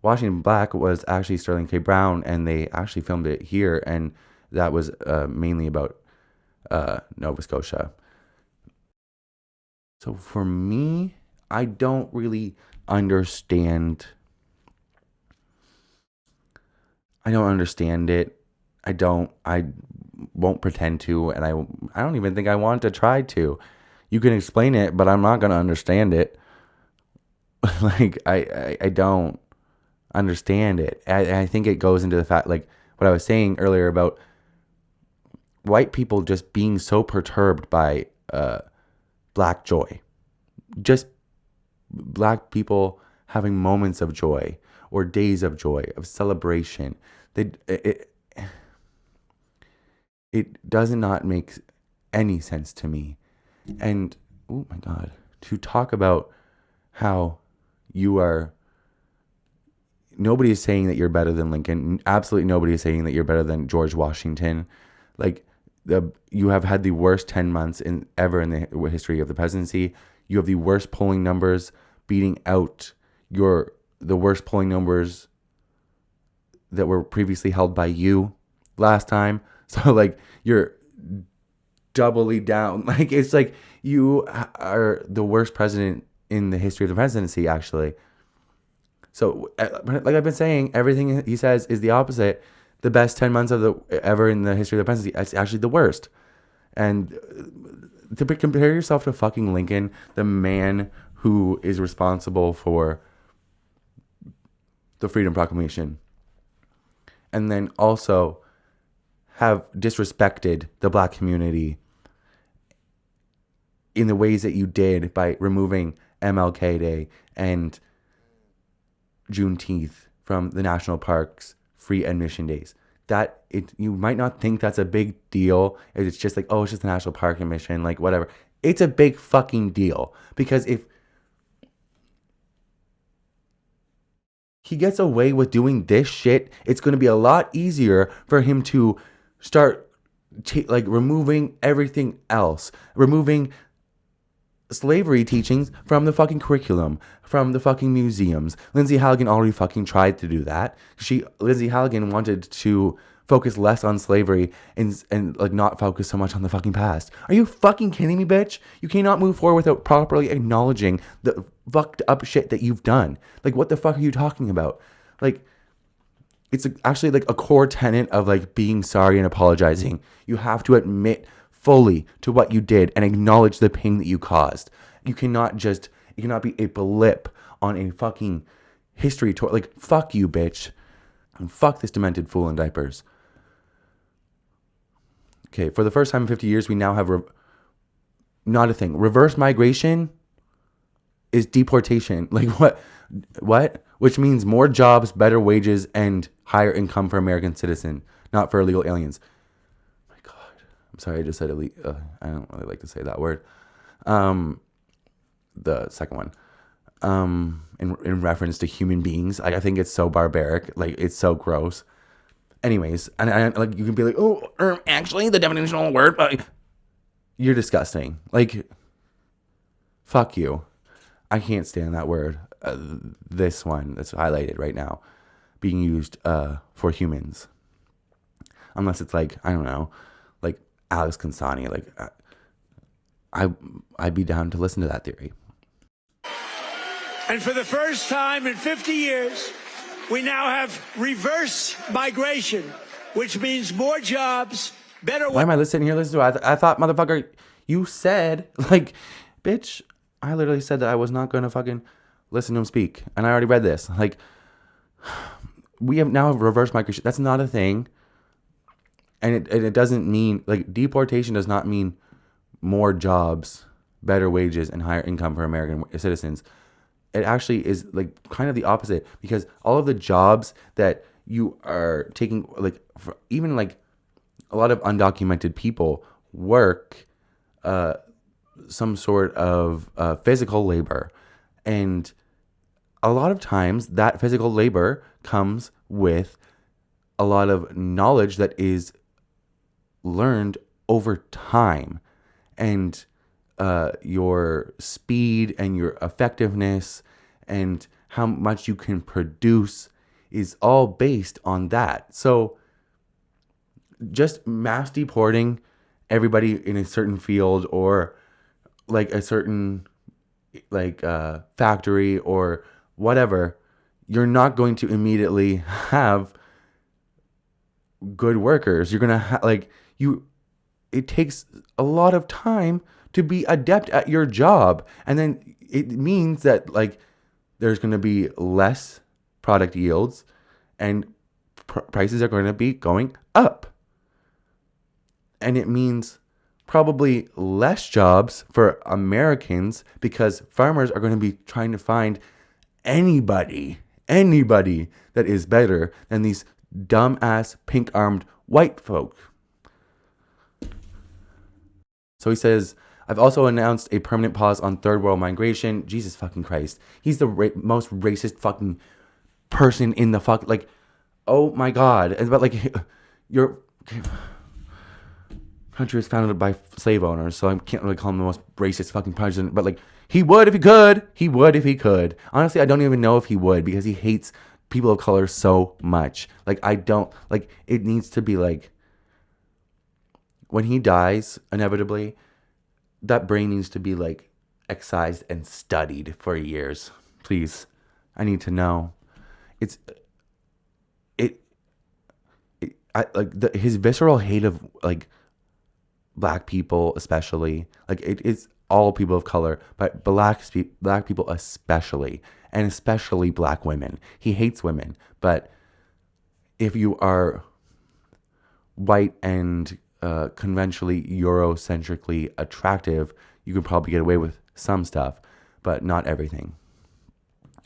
Washington Black was actually Sterling K. Brown, and they actually filmed it here, and that was mainly about Nova Scotia. So for me, I don't really understand. I don't understand it. I won't pretend to, and I don't even think I want to try to. You can explain it, but I'm not going to understand it. I don't understand it. I think it goes into the fact, what I was saying earlier about white people just being so perturbed by black joy. Just black people having moments of joy or days of joy, of celebration. It does not make any sense to me. And oh my God, to talk about how nobody is saying that you're better than Lincoln. Absolutely nobody is saying that you're better than George Washington. Like, you have had the worst 10 months ever in the history of the presidency. You have the worst polling numbers, beating out the worst polling numbers that were previously held by you last time. So like, you're doubly down. Like, it's like you are the worst president in the history of the presidency, actually. So, like I've been saying, everything he says is the opposite. The best 10 months ever in the history of the presidency, it's actually the worst. And to compare yourself to fucking Lincoln, the man who is responsible for the Freedom Proclamation, and then also have disrespected the black community in the ways that you did by removing MLK Day and Juneteenth from the national parks free admission days. You might not think that's a big deal. It's just like, oh, it's just a national park admission, like whatever. It's a big fucking deal, because if he gets away with doing this shit, it's going to be a lot easier for him to start removing everything else, removing slavery teachings from the fucking curriculum, from the fucking museums. Lindsay Halligan already fucking tried to do that. Lindsay Halligan wanted to focus less on slavery and like not focus so much on the fucking past. Are you fucking kidding me, bitch? You cannot move forward without properly acknowledging the fucked up shit that you've done. Like, what the fuck are you talking about? Like, it's actually like a core tenet of like being sorry and apologizing. You have to admit fully to what you did and acknowledge the pain that you caused. It cannot be a blip on a fucking history tour. Like, fuck you, bitch. And fuck this demented fool in diapers. Okay, for the first time in 50 years, we now have not a thing. Reverse migration is deportation. Like, what? Which means more jobs, better wages, and higher income for American citizens, not for illegal aliens. I'm sorry, I just said elite. I don't really like to say that word. The second one, in reference to human beings, I think it's so barbaric. Like, it's so gross. Anyways, and like, you can be like, oh, actually, the definitional word. You're disgusting. Like, fuck you. I can't stand that word. This one that's highlighted right now, being used for humans, unless it's like, I don't know, like Alex Consani. Like, I'd be down to listen to that theory. And for the first time in 50 years, we now have reverse migration, which means more jobs, better. Why am I listening to it? I thought, motherfucker, you said, like, bitch, I literally said that I was not going to fucking listen to him speak. And I already read this. Like, we have now reverse migration. That's not a thing. And it doesn't mean, like, deportation does not mean more jobs, better wages, and higher income for American citizens. It actually is like kind of the opposite, because all of the jobs that you are taking, like, for even like a lot of undocumented people work some sort of physical labor, and a lot of times that physical labor comes with a lot of knowledge that is learned over time, and your speed and your effectiveness and how much you can produce is all based on that. So just mass deporting everybody in a certain field, or like a certain like factory or whatever, you're not going to immediately have good workers. You're going to it takes a lot of time to be adept at your job. And then it means that, like, there's going to be less product yields, and prices are going to be going up. And it means probably less jobs for Americans, because farmers are going to be trying to find anybody that is better than these dumbass pink-armed white folk. So he says, I've also announced a permanent pause on third world migration. Jesus fucking Christ. He's the most racist fucking person in the fuck. Like, oh my God. But like, your country was founded by slave owners, so I can't really call him the most racist fucking president. But like, he would if he could. He would if he could. Honestly, I don't even know if he would, because he hates people of color so much. Like, I don't, like, it needs to be like, when he dies, inevitably, that brain needs to be like excised and studied for years. Please. I need to know. It's, his visceral hate of like black people, especially, like it's all people of color, but black people especially, and especially black women. He hates women, but if you are white and conventionally Eurocentrically attractive, you could probably get away with some stuff, but not everything.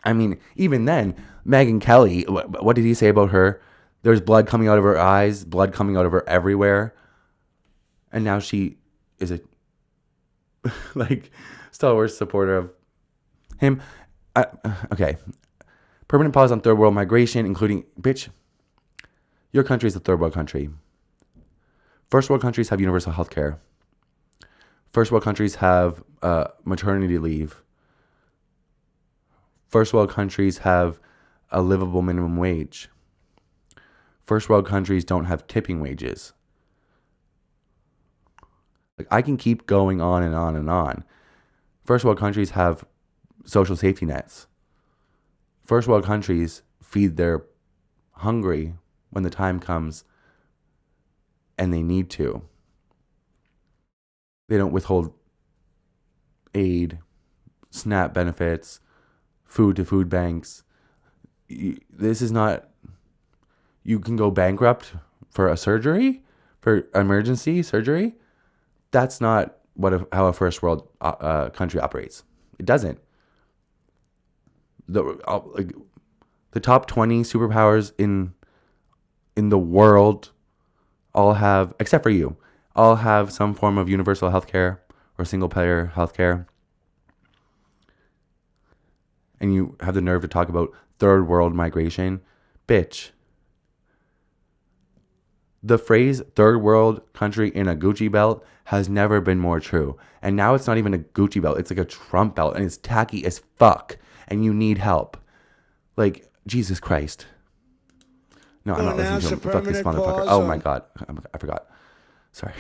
I mean, even then, Megyn Kelly, what did he say about her? There's blood coming out of her eyes, blood coming out of her everywhere. And now she is a like stalwart supporter of him. Okay. Permanent pause on third world migration, including, bitch, your country is a third world country. First world countries have universal health care. First world countries have maternity leave. First world countries have a livable minimum wage. First world countries don't have tipping wages. Like, I can keep going on and on and on. First world countries have social safety nets. First world countries feed their hungry when the time comes and they need to. They don't withhold aid, SNAP benefits, food to food banks. This is not, you can go bankrupt for a surgery, for emergency surgery. That's not how a first world country operates. It doesn't. The top 20 superpowers in the world all have, except for you, all have some form of universal healthcare or single payer healthcare. And you have the nerve to talk about third world migration. Bitch. The phrase third world country in a Gucci belt has never been more true. And now it's not even a Gucci belt. It's like a Trump belt, and it's tacky as fuck. And you need help. Like, Jesus Christ. No, I'm not listening to him. Fuck this motherfucker. Oh my God. I forgot. Sorry.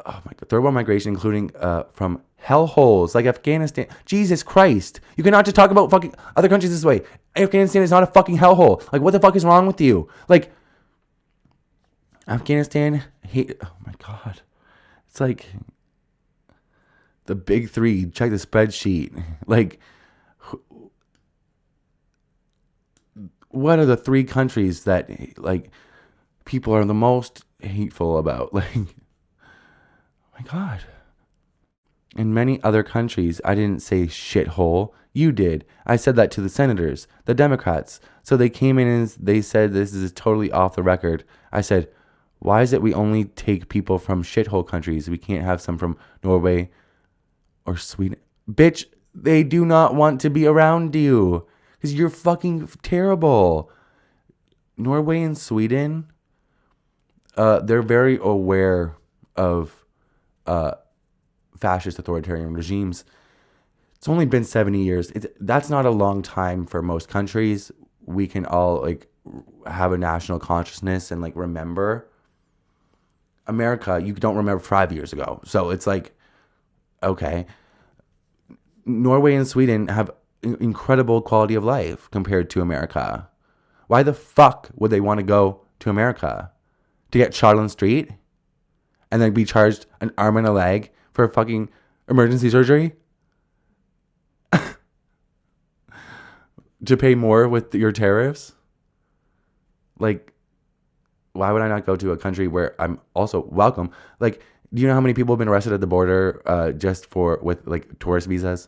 Oh my God. Third world migration, including from hellholes like Afghanistan. Jesus Christ. You cannot just talk about fucking other countries this way. Afghanistan is not a fucking hellhole. Like, what the fuck is wrong with you? Like, Afghanistan, oh my God. It's like the big three. Check the spreadsheet. Like, what are the three countries that like people are the most hateful about? Like, oh my God. In many other countries, I didn't say shithole. You did. I said that to the senators, the Democrats. So they came in and they said this is totally off the record. I said, why is it we only take people from shithole countries? We can't have some from Norway or Sweden. Bitch, they do not want to be around you because you're fucking terrible. Norway and Sweden, they're very aware of fascist authoritarian regimes. It's only been 70 years. That's not a long time for most countries. We can all like have a national consciousness and like remember. America, you don't remember 5 years ago. So it's like, okay. Norway and Sweden have incredible quality of life compared to America. Why the fuck would they want to go to America? To get shot on the street? And then be charged an arm and a leg for fucking emergency surgery? To pay more with your tariffs? Like, why would I not go to a country where I'm also welcome? Like, do you know how many people have been arrested at the border just with like tourist visas?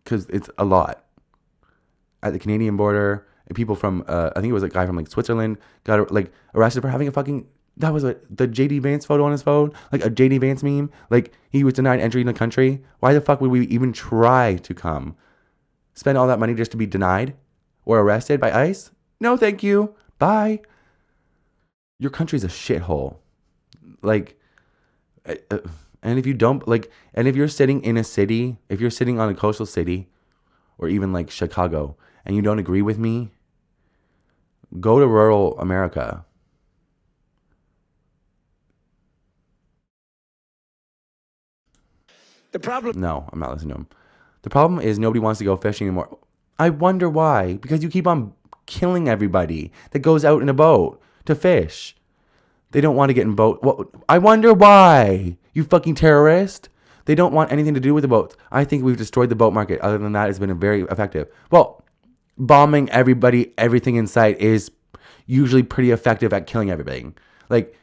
Because it's a lot. At the Canadian border, people from, I think it was a guy from like Switzerland got like arrested for having a fucking That was the JD Vance photo on his phone, like a JD Vance meme. Like he was denied entry in the country. Why the fuck would we even try to come? Spend all that money just to be denied or arrested by ICE? No, thank you. Bye. Your country's a shithole. Like, and if you don't like, and if you're sitting in a city, if you're sitting on a coastal city, or even like Chicago, and you don't agree with me, go to rural America. The problem. No, I'm not listening to him. The problem is nobody wants to go fishing anymore. I wonder why. Because you keep on killing everybody that goes out in a boat to fish. They don't want to get in boat. Well, I wonder why. You fucking terrorist. They don't want anything to do with the boats. I think we've destroyed the boat market. Other than that, it's been very effective. Well, bombing everybody, everything in sight is usually pretty effective at killing everything. Like,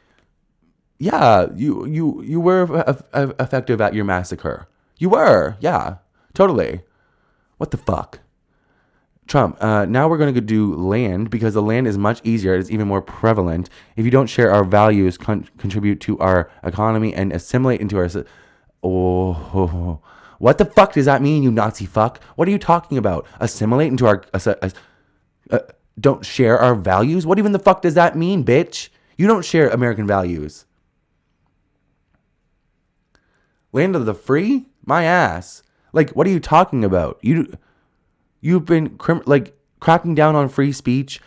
yeah, you were effective at your massacre. You were, yeah, totally. What the fuck? Trump, now we're going to do land because the land is much easier. It's even more prevalent. If you don't share our values, contribute to our economy, and assimilate into our... Oh, what the fuck does that mean, you Nazi fuck? What are you talking about? Assimilate into our... don't share our values? What even the fuck does that mean, bitch? You don't share American values. Land of the free? My ass. Like, what are you talking about? You've been cracking down on free speech,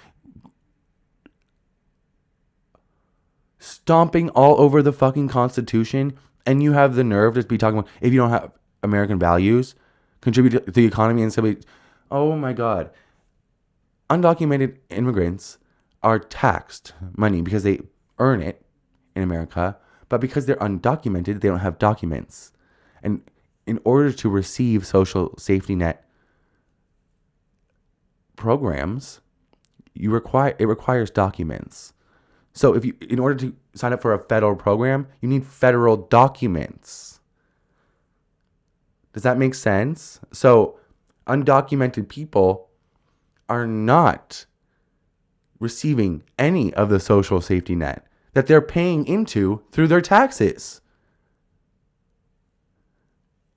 stomping all over the fucking Constitution, and you have the nerve to be talking about if you don't have American values, contribute to the economy and somebody. Oh my God. Undocumented immigrants are taxed money because they earn it in America, but because they're undocumented, they don't have documents. And in order to receive social safety net programs, it requires documents. So in order to sign up for a federal program, you need federal documents. Does that make sense? So undocumented people are not receiving any of the social safety net that they're paying into through their taxes.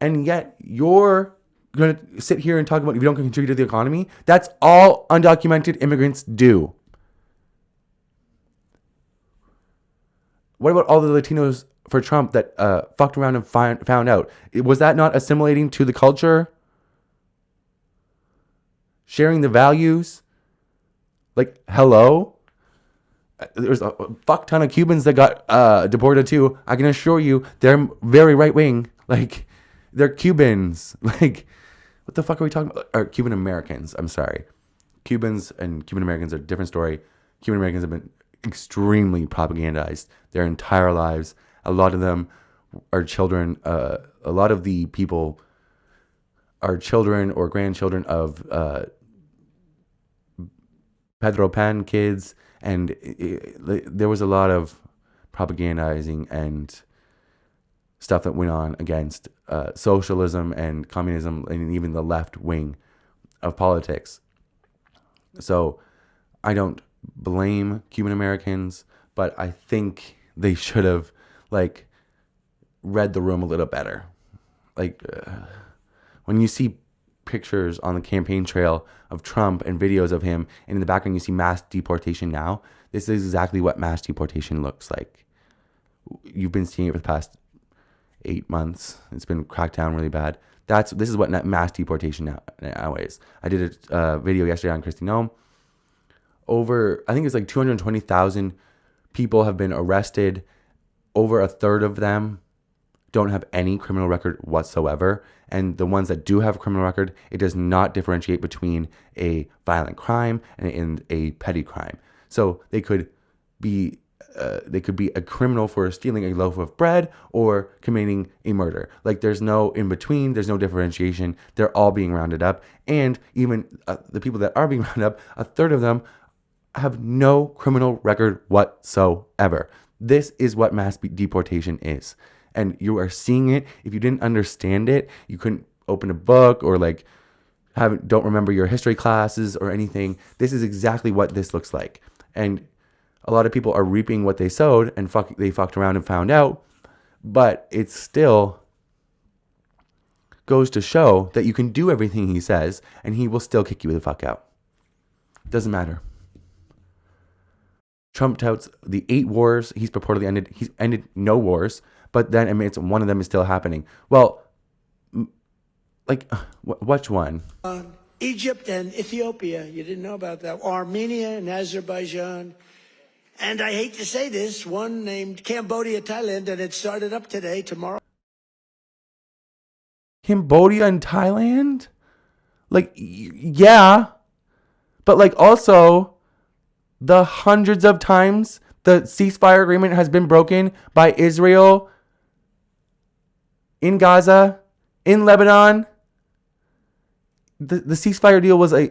And yet you're going to sit here and talk about if you don't contribute to the economy. That's all undocumented immigrants do. What about all the Latinos for Trump that fucked around and found out? Was that not assimilating to the culture? Sharing the values? Like, hello? There's a fuck ton of Cubans that got deported too. I can assure you they're very right wing. Like, they're Cubans. Like, what the fuck are we talking about? Or Cuban Americans. I'm sorry. Cubans and Cuban Americans are a different story. Cuban Americans have been extremely propagandized their entire lives. A lot of them are children. A lot of the people are children or grandchildren of Pedro Pan kids. And there was a lot of propagandizing and stuff that went on against socialism and communism and even the left wing of politics. So I don't blame Cuban Americans, but I think they should have read the room a little better. When you see pictures on the campaign trail of Trump and videos of him, and in the background you see mass deportation now, this is exactly what mass deportation looks like. You've been seeing it for the past 8 months. It's been cracked down really bad. This is what mass deportation nowadays. I did a video yesterday on Christy Nome. I think it's 220,000 people have been arrested. Over a third of them don't have any criminal record whatsoever. And the ones that do have a criminal record, it does not differentiate between a violent crime and a petty crime. So they could be a criminal for stealing a loaf of bread or committing a murder. There's no in between. There's no differentiation. They're all being rounded up. And even the people that are being rounded up, a third of them have no criminal record whatsoever. This is what mass deportation is. And you are seeing it. If you didn't understand it, you couldn't open a book or don't remember your history classes or anything. This is exactly what this looks like. And A lot of people are reaping what they sowed, and they fucked around and found out. But it still goes to show that you can do everything he says, and he will still kick you the fuck out. Doesn't matter. Trump touts the 8 wars he's purportedly ended. He's ended no wars, but then admits one of them is still happening. Well, like, which one? Egypt and Ethiopia. You didn't know about that. Armenia and Azerbaijan. And I hate to say this, one named Cambodia, Thailand, and it started up today, tomorrow. Cambodia and Thailand? Like, yeah. But, like, also, the hundreds of times the ceasefire agreement has been broken by Israel in Gaza, in Lebanon. The ceasefire deal was a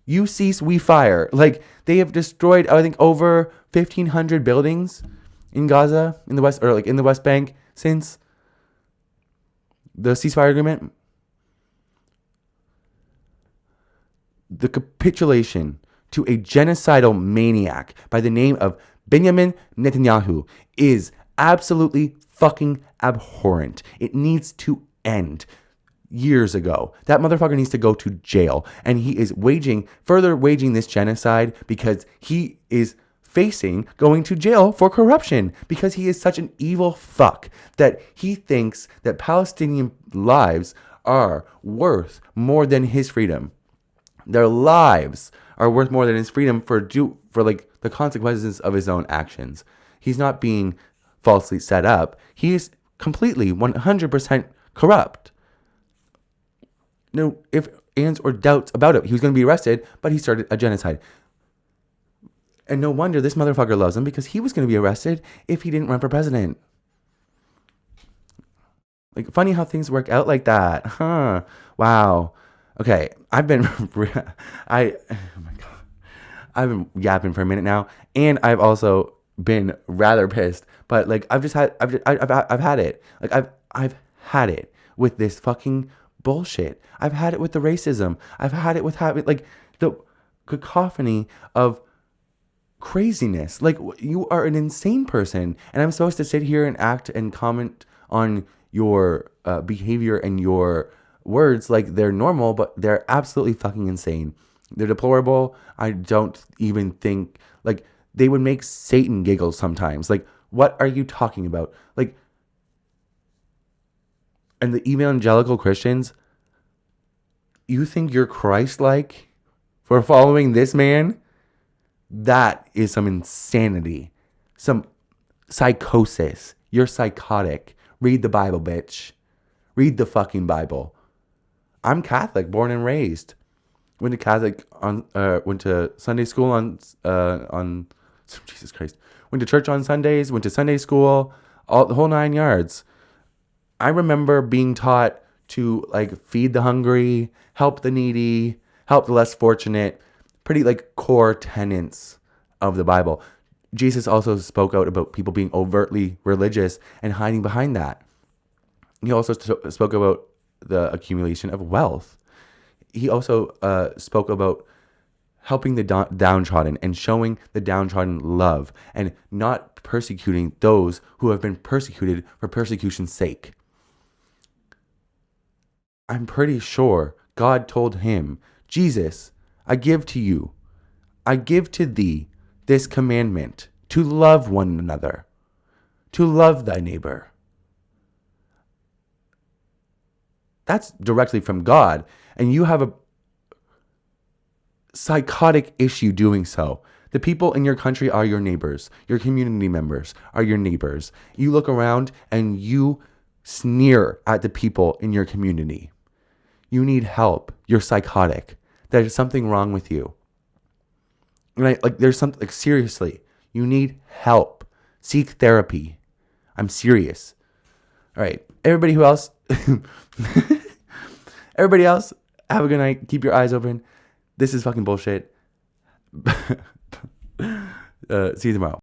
you cease, we fire. Like, they have destroyed, I think, over 1,500 buildings in Gaza, in the West, or like in the West Bank since the ceasefire agreement. The capitulation to a genocidal maniac by the name of Benjamin Netanyahu is absolutely fucking abhorrent. It needs to end. Years ago, that motherfucker needs to go to jail, and he is further waging this genocide because he is facing going to jail for corruption, because he is such an evil fuck that he thinks that Palestinian lives are worth more than his freedom. Their lives are worth more than his freedom for like the consequences of his own actions. He's not being falsely set up. He is completely 100% corrupt. No ifs, ands, or doubts about it. He was going to be arrested, but he started a genocide. And no wonder this motherfucker loves him, because he was going to be arrested if he didn't run for president. Like, funny how things work out like that. Huh. Wow. Okay. I've been yapping for a minute now. And I've also been rather pissed. But like, I've had it. Like, I've had it with this fucking bullshit. I've had it with the racism. I've had it with having like the cacophony of craziness. Like, you are an insane person, and I'm supposed to sit here and act and comment on your behavior and your words like they're normal, but they're absolutely fucking insane. They're deplorable. I don't even think, like, they would make Satan giggle sometimes. Like, what are you talking about? Like, and the evangelical Christians, you think you're Christ-like for following this man? That is some insanity. Some psychosis. You're psychotic. Read the Bible, bitch. Read the fucking Bible. I'm Catholic, born and raised. Went to Sunday school on Jesus Christ. Went to church on Sundays, went to Sunday school, the whole 9 yards. I remember being taught to like feed the hungry, help the needy, help the less fortunate, pretty like core tenets of the Bible. Jesus also spoke out about people being overtly religious and hiding behind that. He also spoke about the accumulation of wealth. He also spoke about helping the downtrodden and showing the downtrodden love and not persecuting those who have been persecuted for persecution's sake. I'm pretty sure God told him, Jesus, I give to thee this commandment, to love one another, to love thy neighbor. That's directly from God, and you have a psychotic issue doing so. The people in your country are your neighbors. Your community members are your neighbors. You look around and you sneer at the people in your community. You need help. You're psychotic. There's something wrong with you. And there's something, like, seriously, you need help. Seek therapy. I'm serious. All right. Everybody else, have a good night. Keep your eyes open. This is fucking bullshit. See you tomorrow.